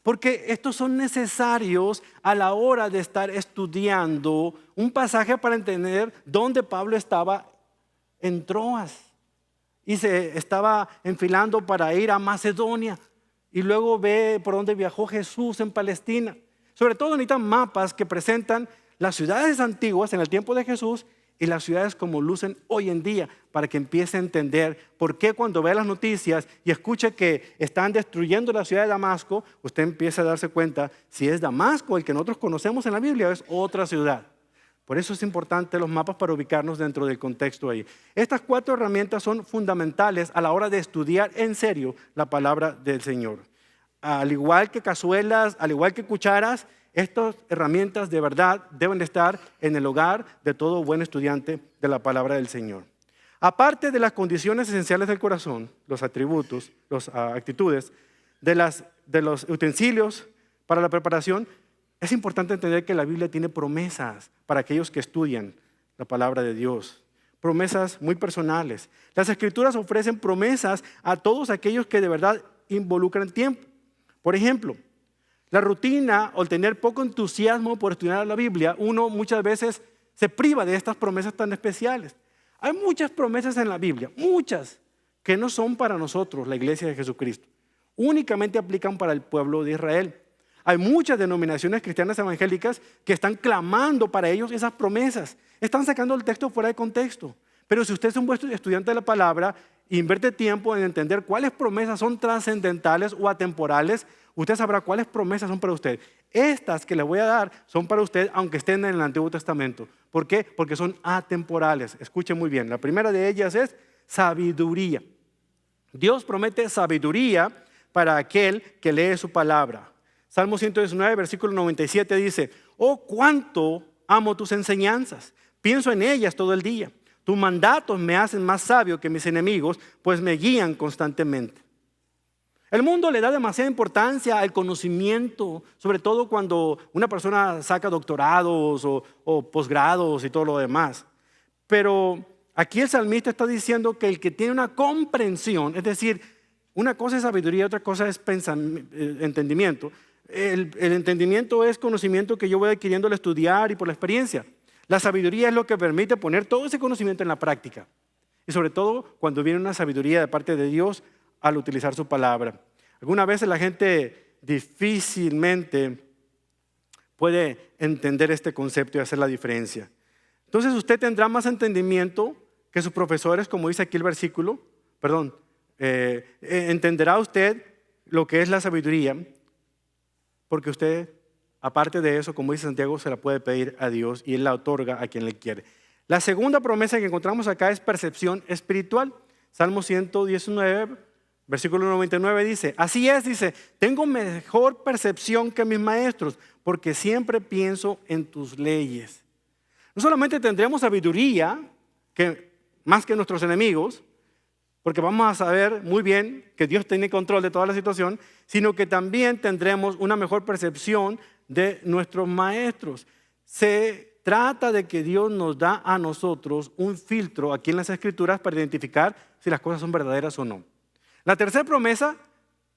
Porque estos son necesarios a la hora de estar estudiando un pasaje para entender dónde Pablo estaba en Troas y se estaba enfilando para ir a Macedonia y luego ve por dónde viajó Jesús en Palestina. Sobre todo necesitan mapas que presentan las ciudades antiguas en el tiempo de Jesús y las ciudades como lucen hoy en día, para que empiece a entender por qué cuando ve las noticias y escuche que están destruyendo la ciudad de Damasco, usted empieza a darse cuenta si es Damasco el que nosotros conocemos en la Biblia o es otra ciudad. Por eso es importante los mapas para ubicarnos dentro del contexto ahí. Estas 4 herramientas son fundamentales a la hora de estudiar en serio la palabra del Señor. Al igual que cazuelas, al igual que cucharas, estas herramientas de verdad deben de estar en el hogar de todo buen estudiante de la palabra del Señor. Aparte de las condiciones esenciales del corazón, los atributos, las actitudes, de los utensilios para la preparación, es importante entender que la Biblia tiene promesas para aquellos que estudian la palabra de Dios. Promesas muy personales. Las Escrituras ofrecen promesas a todos aquellos que de verdad involucran tiempo. Por ejemplo, la rutina o el tener poco entusiasmo por estudiar la Biblia, uno muchas veces se priva de estas promesas tan especiales. Hay muchas promesas en la Biblia, muchas, que no son para nosotros, la iglesia de Jesucristo. únicamente aplican para el pueblo de Israel. Hay muchas denominaciones cristianas evangélicas que están clamando para ellos esas promesas. Están sacando el texto fuera de contexto. Pero si usted es un buen estudiante de la palabra, invierte tiempo en entender cuáles promesas son trascendentales o atemporales, usted sabrá cuáles promesas son para usted. Estas que le voy a dar son para usted, aunque estén en el Antiguo Testamento. ¿Por qué? Porque son atemporales. Escuche muy bien. La primera de ellas es sabiduría. Dios promete sabiduría para aquel que lee su palabra. Salmo 119, versículo 97 dice: oh, cuánto amo tus enseñanzas. Pienso en ellas todo el día. Tus mandatos me hacen más sabio que mis enemigos, pues me guían constantemente. El mundo le da demasiada importancia al conocimiento, sobre todo cuando una persona saca doctorados o posgrados y todo lo demás. Pero aquí el salmista está diciendo que el que tiene una comprensión, es decir, una cosa es sabiduría, otra cosa es entendimiento. El entendimiento es conocimiento que yo voy adquiriendo al estudiar y por la experiencia. La sabiduría es lo que permite poner todo ese conocimiento en la práctica. Y sobre todo cuando viene una sabiduría de parte de Dios al utilizar su palabra. Algunas veces la gente difícilmente puede entender este concepto y hacer la diferencia. Entonces usted tendrá más entendimiento que sus profesores, como dice aquí el versículo. Entenderá usted lo que es la sabiduría, porque usted, aparte de eso, como dice Santiago, se la puede pedir a Dios y Él la otorga a quien le quiere. La segunda promesa que encontramos acá es percepción espiritual. Salmo 119, versículo 99 dice: así es, dice, tengo mejor percepción que mis maestros, porque siempre pienso en tus leyes. No solamente tendremos sabiduría, más que nuestros enemigos, porque vamos a saber muy bien que Dios tiene control de toda la situación, sino que también tendremos una mejor percepción de nuestros maestros. Se trata de que Dios nos da a nosotros un filtro aquí en las Escrituras para identificar si las cosas son verdaderas o no. La tercera promesa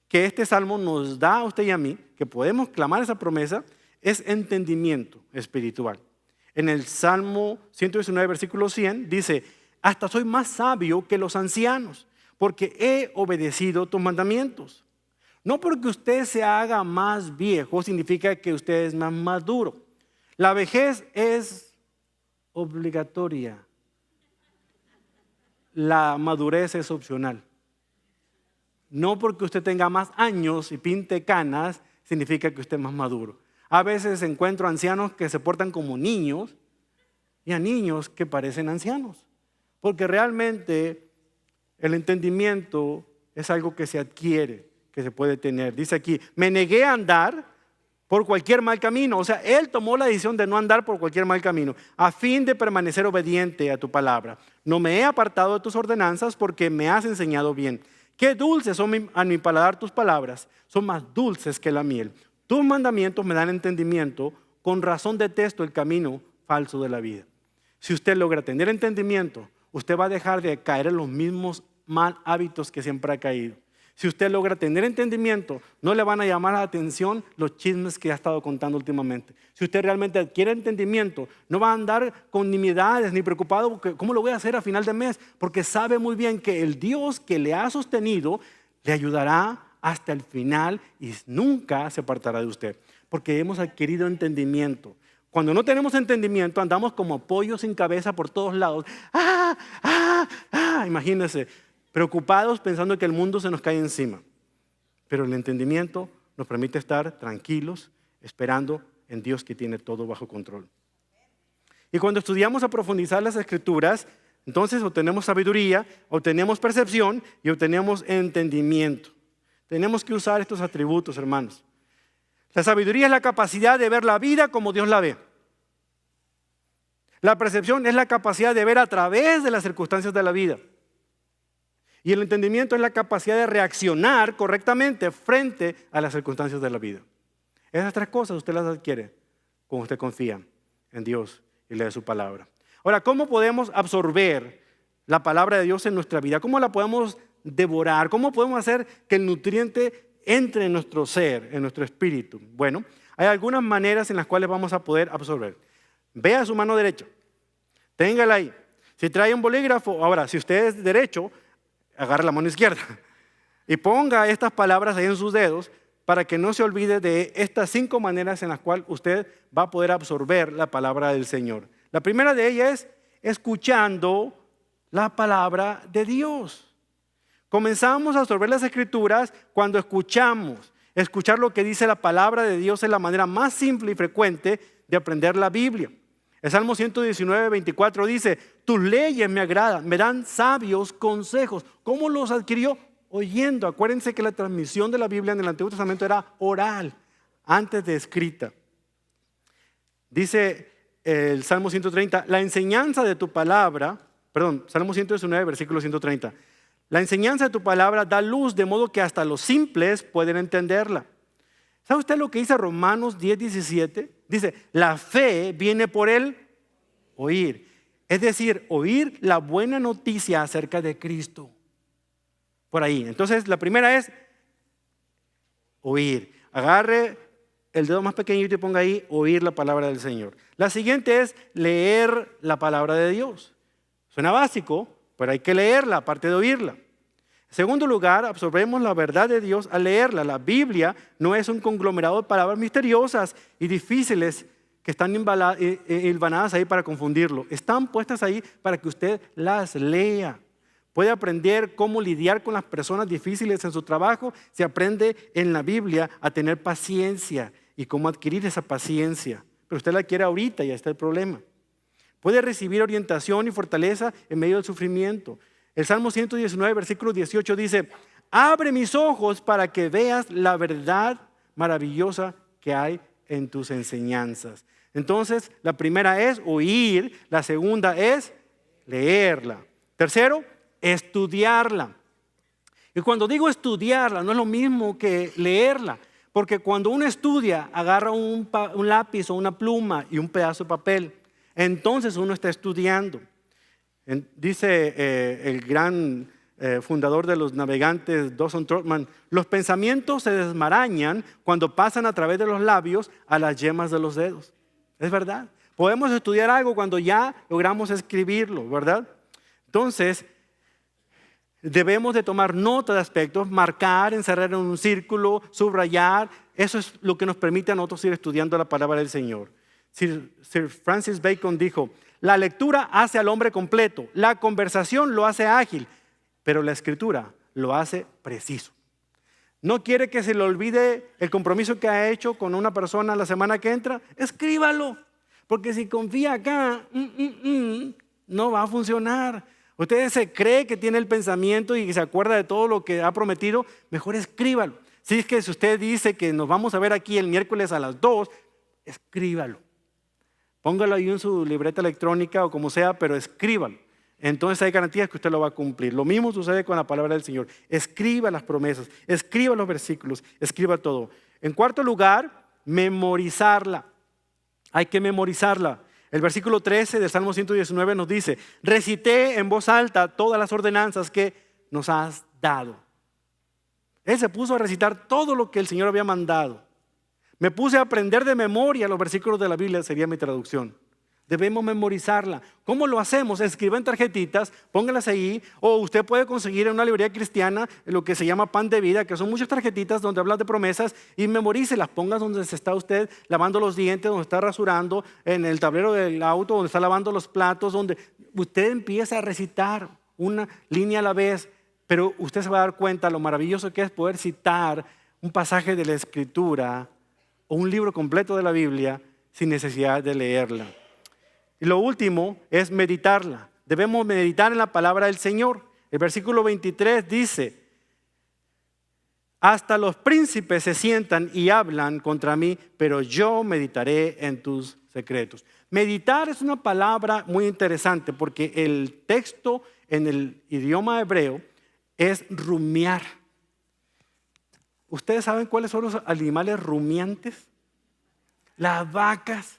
que este salmo nos da a usted y a mí, que podemos clamar esa promesa, es entendimiento espiritual. En el Salmo 119, versículo 100, dice: hasta soy más sabio que los ancianos, porque he obedecido tus mandamientos. No porque usted se haga más viejo significa que usted es más maduro. La vejez es obligatoria. La madurez es opcional. No porque usted tenga más años y pinte canas significa que usted es más maduro. A veces encuentro ancianos que se portan como niños y a niños que parecen ancianos. Porque realmente el entendimiento es algo que se adquiere, que se puede tener. Dice aquí: me negué a andar por cualquier mal camino. O sea, él tomó la decisión de no andar por cualquier mal camino, a fin de permanecer obediente a tu palabra. No me he apartado de tus ordenanzas, porque me has enseñado bien. Qué dulces son a mi paladar tus palabras, son más dulces que la miel. Tus mandamientos me dan entendimiento, con razón detesto el camino falso de la vida. Si usted logra tener entendimiento, usted va a dejar de caer en los mismos mal hábitos que siempre ha caído. Si usted logra tener entendimiento, no le van a llamar la atención los chismes que ha estado contando últimamente. Si usted realmente adquiere entendimiento, no va a andar con nimiedades ni preocupado porque ¿cómo lo voy a hacer a final de mes? Porque sabe muy bien que el Dios que le ha sostenido le ayudará hasta el final y nunca se apartará de usted. Porque hemos adquirido entendimiento. Cuando no tenemos entendimiento, andamos como pollos sin cabeza por todos lados. Imagínense, preocupados pensando que el mundo se nos cae encima. Pero el entendimiento nos permite estar tranquilos, esperando en Dios que tiene todo bajo control. Y cuando estudiamos a profundizar las Escrituras, entonces obtenemos sabiduría, obtenemos percepción y obtenemos entendimiento. Tenemos que usar estos atributos, hermanos. La sabiduría es la capacidad de ver la vida como Dios la ve. La percepción es la capacidad de ver a través de las circunstancias de la vida. Y el entendimiento es la capacidad de reaccionar correctamente frente a las circunstancias de la vida. Esas tres cosas usted las adquiere cuando usted confía en Dios y lee su palabra. Ahora, ¿cómo podemos absorber la palabra de Dios en nuestra vida? ¿Cómo la podemos devorar? ¿Cómo podemos hacer que el nutriente entre en nuestro ser, en nuestro espíritu? Bueno, hay algunas maneras en las cuales vamos a poder absorber. Vea su mano derecha, téngala ahí. Si trae un bolígrafo, ahora, si usted es derecho, agarre la mano izquierda. y ponga estas palabras ahí en sus dedos para que no se olvide de estas 5 maneras en las cuales usted va a poder absorber la palabra del Señor. La primera de ellas es escuchando la palabra de Dios. Comenzamos a absorber las Escrituras cuando escuchamos. Escuchar lo que dice la palabra de Dios es la manera más simple y frecuente de aprender la Biblia. El Salmo 119, 24 dice: tus leyes me agradan, me dan sabios consejos. ¿Cómo los adquirió? Oyendo. Acuérdense que la transmisión de la Biblia en el Antiguo Testamento era oral, antes de escrita. Dice el Salmo 130, la enseñanza de tu palabra, Salmo 119, versículo 130. La enseñanza de tu palabra da luz, de modo que hasta los simples pueden entenderla. ¿Sabe usted lo que dice Romanos 10, 17? Dice, la fe viene por el oír. Es decir, oír la buena noticia acerca de Cristo. Por ahí. Entonces, la primera es oír. Agarre el dedo más pequeñito y ponga ahí, oír la palabra del Señor. La siguiente es leer la palabra de Dios. Suena básico, pero hay que leerla, aparte de oírla. En segundo lugar, absorbemos la verdad de Dios al leerla. La Biblia no es un conglomerado de palabras misteriosas y difíciles que están hilvanadas ahí para confundirlo. Están puestas ahí para que usted las lea. Puede aprender cómo lidiar con las personas difíciles en su trabajo. Se aprende en la Biblia a tener paciencia y cómo adquirir esa paciencia. Pero usted la quiere ahorita y ahí está el problema. Puede recibir orientación y fortaleza en medio del sufrimiento. El Salmo 119, versículo 18 dice, abre mis ojos para que veas la verdad maravillosa que hay en tus enseñanzas. Entonces, la primera es oír, la segunda es leerla. Tercero, estudiarla. Y cuando digo estudiarla, no es lo mismo que leerla, porque cuando uno estudia, agarra un lápiz o una pluma y un pedazo de papel. Entonces uno está estudiando. Dice el gran fundador de los navegantes, Dawson Trotman, los pensamientos se desmarañan cuando pasan a través de los labios a las yemas de los dedos. Es verdad. Podemos estudiar algo cuando ya logramos escribirlo, ¿verdad? Entonces, debemos de tomar nota de aspectos, marcar, encerrar en un círculo, subrayar. Eso es lo que nos permite a nosotros ir estudiando la palabra del Señor. Sir Francis Bacon dijo, la lectura hace al hombre completo, la conversación lo hace ágil, pero la escritura lo hace preciso. ¿No quiere que se le olvide el compromiso que ha hecho con una persona la semana que entra? Escríbalo, porque si confía acá, no va a funcionar. Usted se cree que tiene el pensamiento y se acuerda de todo lo que ha prometido, mejor escríbalo. Si es que si usted dice que nos vamos a ver aquí el miércoles a las 2, escríbalo. Póngalo ahí en su libreta electrónica o como sea, pero escríbalo. Entonces hay garantías que usted lo va a cumplir. Lo mismo sucede con la palabra del Señor. Escriba las promesas, escriba los versículos, escriba todo. En cuarto lugar, memorizarla. Hay que memorizarla. El versículo 13 del Salmo 119 nos dice, recité en voz alta todas las ordenanzas que nos has dado. Él se puso a recitar todo lo que el Señor había mandado. Me puse a aprender de memoria los versículos de la Biblia, sería mi traducción. Debemos memorizarla. ¿Cómo lo hacemos? Escriban tarjetitas, póngalas ahí, o usted puede conseguir en una librería cristiana lo que se llama Pan de Vida, que son muchas tarjetitas donde hablan de promesas, y memorícelas, pongas donde se está usted lavando los dientes, donde está rasurando, en el tablero del auto, donde está lavando los platos, donde usted empieza a recitar una línea a la vez, pero usted se va a dar cuenta lo maravilloso que es poder citar un pasaje de la Escritura o un libro completo de la Biblia sin necesidad de leerla. Y lo último es meditarla. Debemos meditar en la palabra del Señor. El versículo 23 dice, hasta los príncipes se sientan y hablan contra mí, pero yo meditaré en tus secretos. Meditar es una palabra muy interesante porque el texto en el idioma hebreo es rumiar. ¿Ustedes saben cuáles son los animales rumiantes? Las vacas.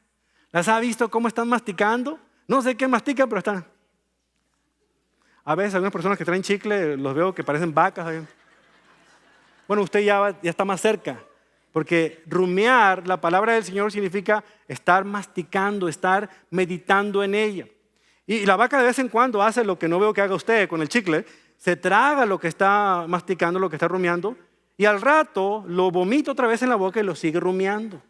¿Las ha visto cómo están masticando? No sé qué mastican, pero están. A veces algunas personas que traen chicle, los veo que parecen vacas. Bueno, usted ya está más cerca. Porque rumiar, la palabra del Señor significa estar masticando, estar meditando en ella. Y la vaca de vez en cuando hace lo que no veo que haga usted con el chicle. se traga lo que está masticando, lo que está rumiando, y al rato lo vomita otra vez en la boca y lo sigue rumiando.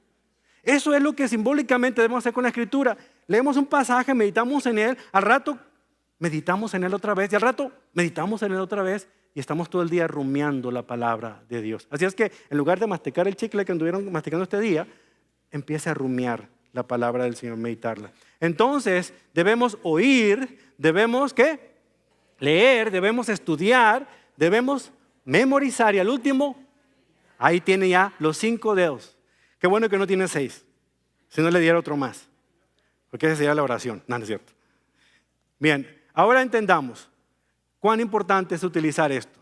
Eso es lo que simbólicamente debemos hacer con la Escritura. Leemos un pasaje, meditamos en él, al rato meditamos en él otra vez, y al rato meditamos en él otra vez, y estamos todo el día rumiando la palabra de Dios. Así es que en lugar de masticar el chicle que anduvieron masticando este día, empiece a rumiar la palabra del Señor, meditarla. Entonces debemos oír, debemos ¿qué? Leer, debemos estudiar, debemos memorizar, y al último, ahí tiene ya los 5 dedos. Qué bueno que no tiene 6, si no le diera otro más, porque esa sería la oración. No, no es cierto. Bien, ahora entendamos cuán importante es utilizar esto.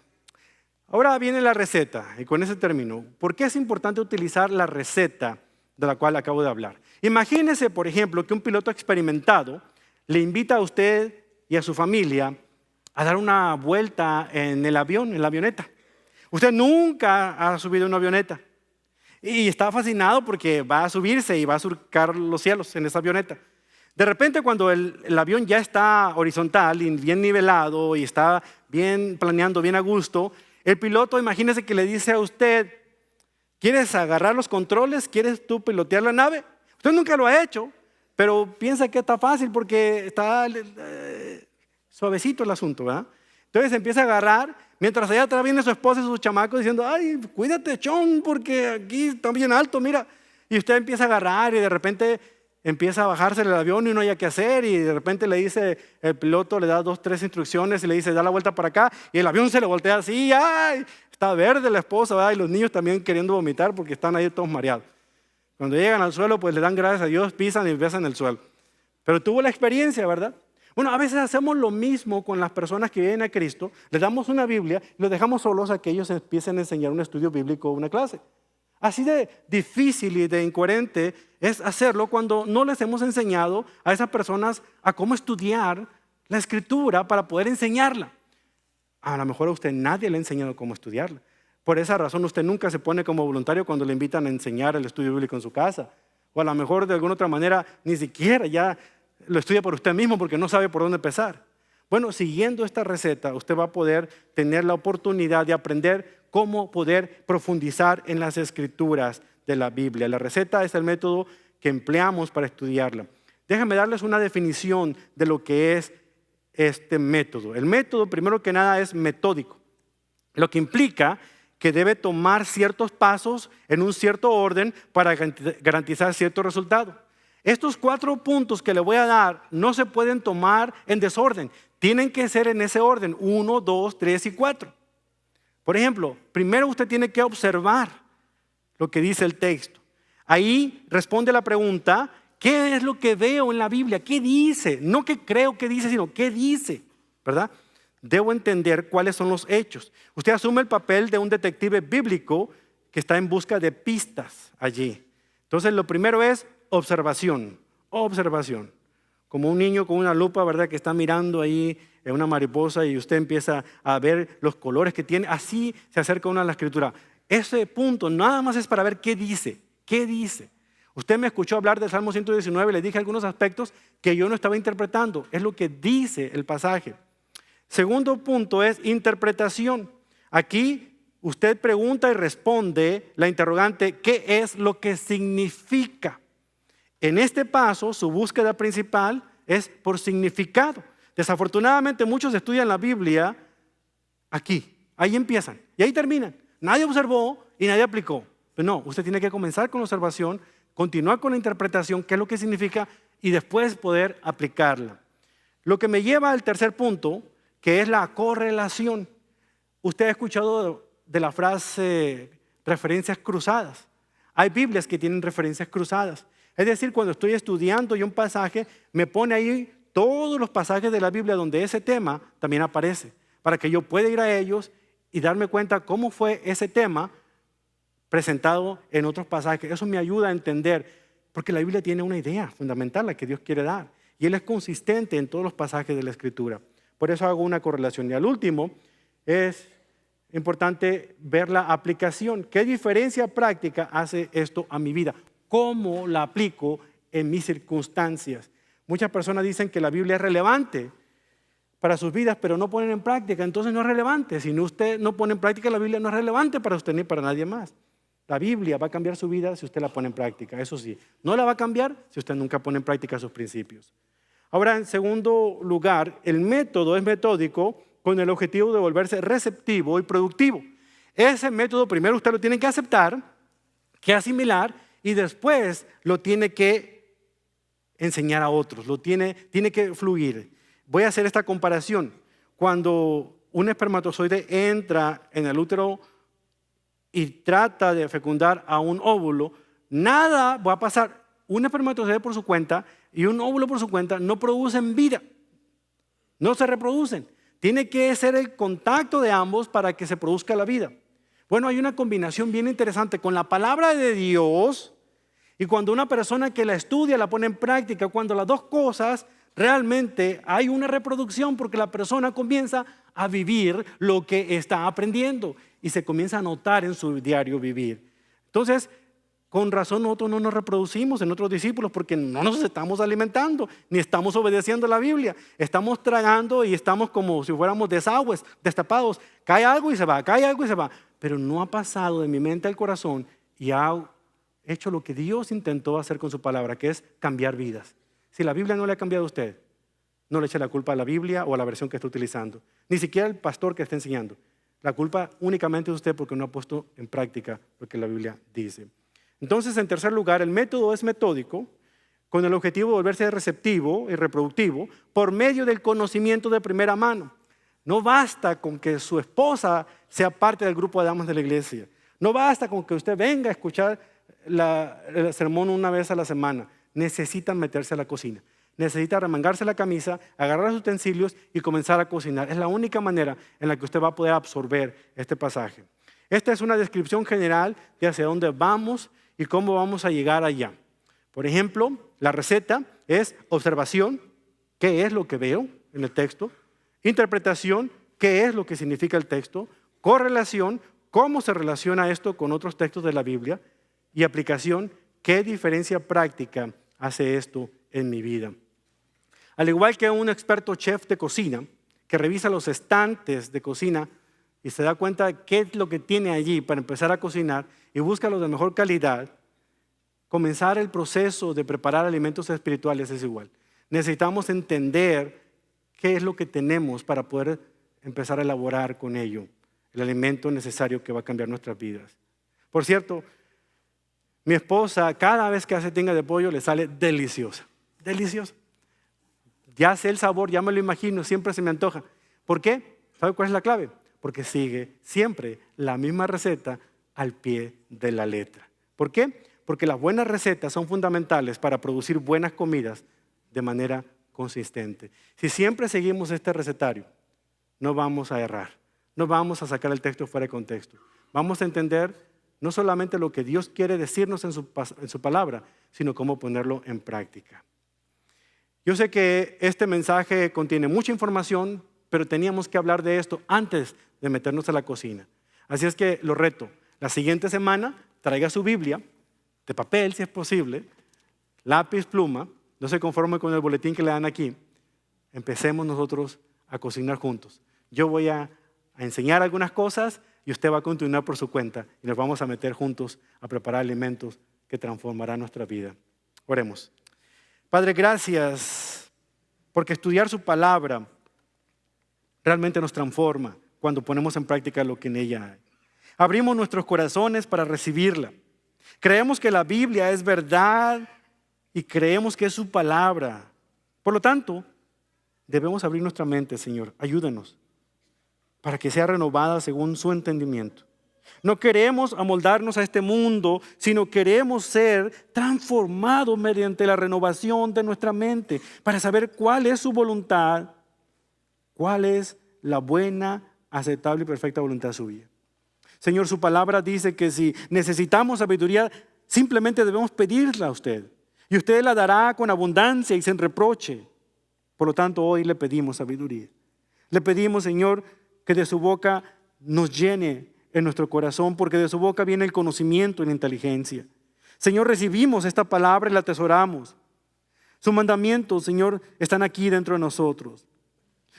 Ahora viene la receta, y con ese término, ¿por qué es importante utilizar la receta de la cual acabo de hablar? Imagínese, por ejemplo, que un piloto experimentado le invita a usted y a su familia a dar una vuelta en el avión, en la avioneta. Usted nunca ha subido una avioneta y está fascinado porque va a subirse y va a surcar los cielos en esa avioneta. De repente, cuando el avión ya está horizontal y bien nivelado y está bien planeando, bien a gusto, el piloto, imagínese que le dice a usted: ¿quieres agarrar los controles? ¿Quieres tú pilotear la nave? Usted nunca lo ha hecho, pero piensa que está fácil porque está suavecito el asunto, ¿verdad? Entonces empieza a agarrar, mientras allá atrás viene su esposa y sus chamacos diciendo: ay, cuídate, chon, porque aquí está bien alto, mira. Y usted empieza a agarrar y de repente empieza a bajarse el avión y no haya qué hacer, y de repente le dice, el piloto le da 2, 3 instrucciones y le dice: da la vuelta para acá, y el avión se le voltea así, ¡ay! Está verde la esposa, ¿verdad? Y los niños también queriendo vomitar porque están ahí todos mareados. Cuando llegan al suelo, pues le dan gracias a Dios, pisan y besan el suelo. Pero tuvo la experiencia, ¿verdad? Bueno, a veces hacemos lo mismo con las personas que vienen a Cristo, les damos una Biblia y los dejamos solos a que ellos empiecen a enseñar un estudio bíblico o una clase. Así de difícil y de incoherente es hacerlo cuando no les hemos enseñado a esas personas a cómo estudiar la Escritura para poder enseñarla. A lo mejor a usted nadie le ha enseñado cómo estudiarla. Por esa razón usted nunca se pone como voluntario cuando le invitan a enseñar el estudio bíblico en su casa. O a lo mejor de alguna otra manera ni siquiera ya lo estudia por usted mismo porque no sabe por dónde empezar. Bueno, siguiendo esta receta, usted va a poder tener la oportunidad de aprender cómo poder profundizar en las Escrituras de la Biblia. La receta es el método que empleamos para estudiarla. Déjenme darles una definición de lo que es este método. El método, primero que nada, es metódico, lo que implica que debe tomar ciertos pasos en un cierto orden para garantizar cierto resultado. Estos 4 puntos que le voy a dar no se pueden tomar en desorden, tienen que ser en ese orden: 1, 2, 3 y 4. Por ejemplo, primero usted tiene que observar lo que dice el texto. Ahí responde la pregunta: ¿qué es lo que veo en la Biblia? ¿Qué dice? No qué creo que dice, sino qué dice, ¿verdad? Debo entender cuáles son los hechos. Usted asume el papel de un detective bíblico que está en busca de pistas allí. Entonces, lo primero es observación. Observación. Como un niño con una lupa, ¿verdad? Que está mirando ahí una mariposa y usted empieza a ver los colores que tiene. Así se acerca uno a la Escritura. Ese punto nada más es para ver qué dice. ¿Qué dice? Usted me escuchó hablar del Salmo 119, le dije algunos aspectos que yo no estaba interpretando. Es lo que dice el pasaje. Segundo punto es interpretación. Aquí usted pregunta y responde la interrogante: ¿qué es lo que significa? En este paso, su búsqueda principal es por significado. Desafortunadamente, muchos estudian la Biblia aquí. Ahí empiezan y ahí terminan. Nadie observó y nadie aplicó. Pero no, usted tiene que comenzar con la observación, continuar con la interpretación, qué es lo que significa, y después poder aplicarla. Lo que me lleva al tercer punto, que es la correlación. Usted ha escuchado de la frase referencias cruzadas. Hay Biblias que tienen referencias cruzadas. Es decir, cuando estoy estudiando yo un pasaje, me pone ahí todos los pasajes de la Biblia donde ese tema también aparece, para que yo pueda ir a ellos y darme cuenta cómo fue ese tema presentado en otros pasajes. Eso me ayuda a entender, porque la Biblia tiene una idea fundamental, la que Dios quiere dar, y Él es consistente en todos los pasajes de la Escritura. Por eso hago una correlación. Y al último, es importante ver la aplicación. ¿Qué diferencia práctica hace esto a mi vida? ¿Cómo la aplico en mis circunstancias? Muchas personas dicen que la Biblia es relevante, para sus vidas, pero no ponen en práctica, entonces no es relevante. Si usted no pone en práctica la Biblia, no es relevante para usted ni para nadie más. La Biblia va a cambiar su vida si usted la pone en práctica, eso sí. No la va a cambiar si usted nunca pone en práctica sus principios. Ahora, en segundo lugar, el método es metódico con el objetivo de volverse receptivo y productivo. Ese método primero usted lo tiene que aceptar, que asimilar, y después lo tiene que enseñar a otros, tiene que fluir. Voy a hacer esta comparación. Cuando un espermatozoide entra en el útero y trata de fecundar a un óvulo, nada va a pasar. Un espermatozoide por su cuenta y un óvulo por su cuenta no producen vida, no se reproducen. Tiene que ser el contacto de ambos para que se produzca la vida. Bueno, hay una combinación bien interesante con la palabra de Dios y cuando una persona que la estudia, la pone en práctica, cuando las dos cosas realmente hay una reproducción porque la persona comienza a vivir lo que está aprendiendo y se comienza a notar en su diario vivir. Entonces, con razón nosotros no nos reproducimos en otros discípulos porque no nos estamos alimentando, ni estamos obedeciendo la Biblia. Estamos tragando y estamos como si fuéramos desagües, destapados. Cae algo y se va, cae algo y se va. Pero no ha pasado de mi mente al corazón y ha hecho lo que Dios intentó hacer con su palabra, que es cambiar vidas. Si la Biblia no le ha cambiado a usted, no le eche la culpa a la Biblia o a la versión que está utilizando. Ni siquiera al pastor que está enseñando. La culpa únicamente es usted porque no ha puesto en práctica lo que la Biblia dice. Entonces, en tercer lugar, el método es metódico con el objetivo de volverse receptivo y reproductivo por medio del conocimiento de primera mano. No basta con que su esposa sea parte del grupo de damas de la iglesia. No basta con que usted venga a escuchar el sermón una vez a la semana. Necesita meterse a la cocina. Necesita remangarse la camisa, agarrar los utensilios y comenzar a cocinar. Es la única manera en la que usted va a poder absorber este pasaje. Esta es una descripción general de hacia dónde vamos y cómo vamos a llegar allá. Por ejemplo, la receta es observación, ¿qué es lo que veo en el texto? Interpretación, ¿qué es lo que significa el texto? Correlación, ¿cómo se relaciona esto con otros textos de la Biblia? Y aplicación, ¿qué diferencia práctica hace esto en mi vida? Al igual que un experto chef de cocina que revisa los estantes de cocina y se da cuenta de qué es lo que tiene allí para empezar a cocinar y busca los de mejor calidad, comenzar el proceso de preparar alimentos espirituales es igual. Necesitamos entender qué es lo que tenemos para poder empezar a elaborar con ello el alimento necesario que va a cambiar nuestras vidas. Por cierto, mi esposa cada vez que hace tinga de pollo le sale deliciosa, deliciosa. Ya sé el sabor, ya me lo imagino, siempre se me antoja. ¿Por qué? ¿Sabe cuál es la clave? Porque sigue siempre la misma receta al pie de la letra. ¿Por qué? Porque las buenas recetas son fundamentales para producir buenas comidas de manera consistente. Si siempre seguimos este recetario, no vamos a errar, no vamos a sacar el texto fuera de contexto. Vamos a entender no solamente lo que Dios quiere decirnos en su palabra, sino cómo ponerlo en práctica. Yo sé que este mensaje contiene mucha información, pero teníamos que hablar de esto antes de meternos a la cocina. Así es que lo reto, la siguiente semana traiga su Biblia, de papel si es posible, lápiz, pluma, no se conforme con el boletín que le dan aquí. Empecemos nosotros a cocinar juntos. Yo voy a enseñar algunas cosas y usted va a continuar por su cuenta y nos vamos a meter juntos a preparar alimentos que transformarán nuestra vida. Oremos. Padre, gracias porque estudiar su palabra realmente nos transforma cuando ponemos en práctica lo que en ella hay. Abrimos nuestros corazones para recibirla. Creemos que la Biblia es verdad y creemos que es su palabra. Por lo tanto, debemos abrir nuestra mente, Señor. Ayúdanos para que sea renovada según su entendimiento. No queremos amoldarnos a este mundo, sino queremos ser transformados mediante la renovación de nuestra mente para saber cuál es su voluntad, cuál es la buena, aceptable y perfecta voluntad suya. Señor, su palabra dice que si necesitamos sabiduría, simplemente debemos pedirla a usted. Y usted la dará con abundancia y sin reproche. Por lo tanto, hoy le pedimos sabiduría. Le pedimos, Señor, que de su boca nos llene en nuestro corazón, porque de su boca viene el conocimiento y la inteligencia. Señor, recibimos esta palabra y la atesoramos. Sus mandamientos, Señor, están aquí dentro de nosotros.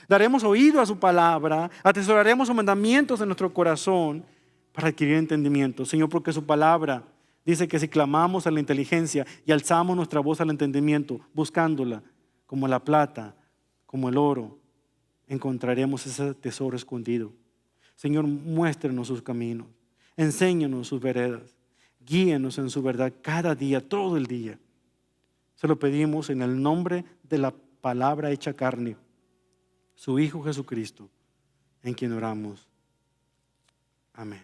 Daremos oído a su palabra, atesoraremos sus mandamientos en nuestro corazón para adquirir entendimiento. Señor, porque su palabra dice que si clamamos a la inteligencia y alzamos nuestra voz al entendimiento, buscándola como la plata, como el oro, encontraremos ese tesoro escondido. Señor, muéstrenos sus caminos, enséñanos sus veredas, guíenos en su verdad cada día, todo el día. Se lo pedimos en el nombre de la palabra hecha carne, su Hijo Jesucristo, en quien oramos. Amén.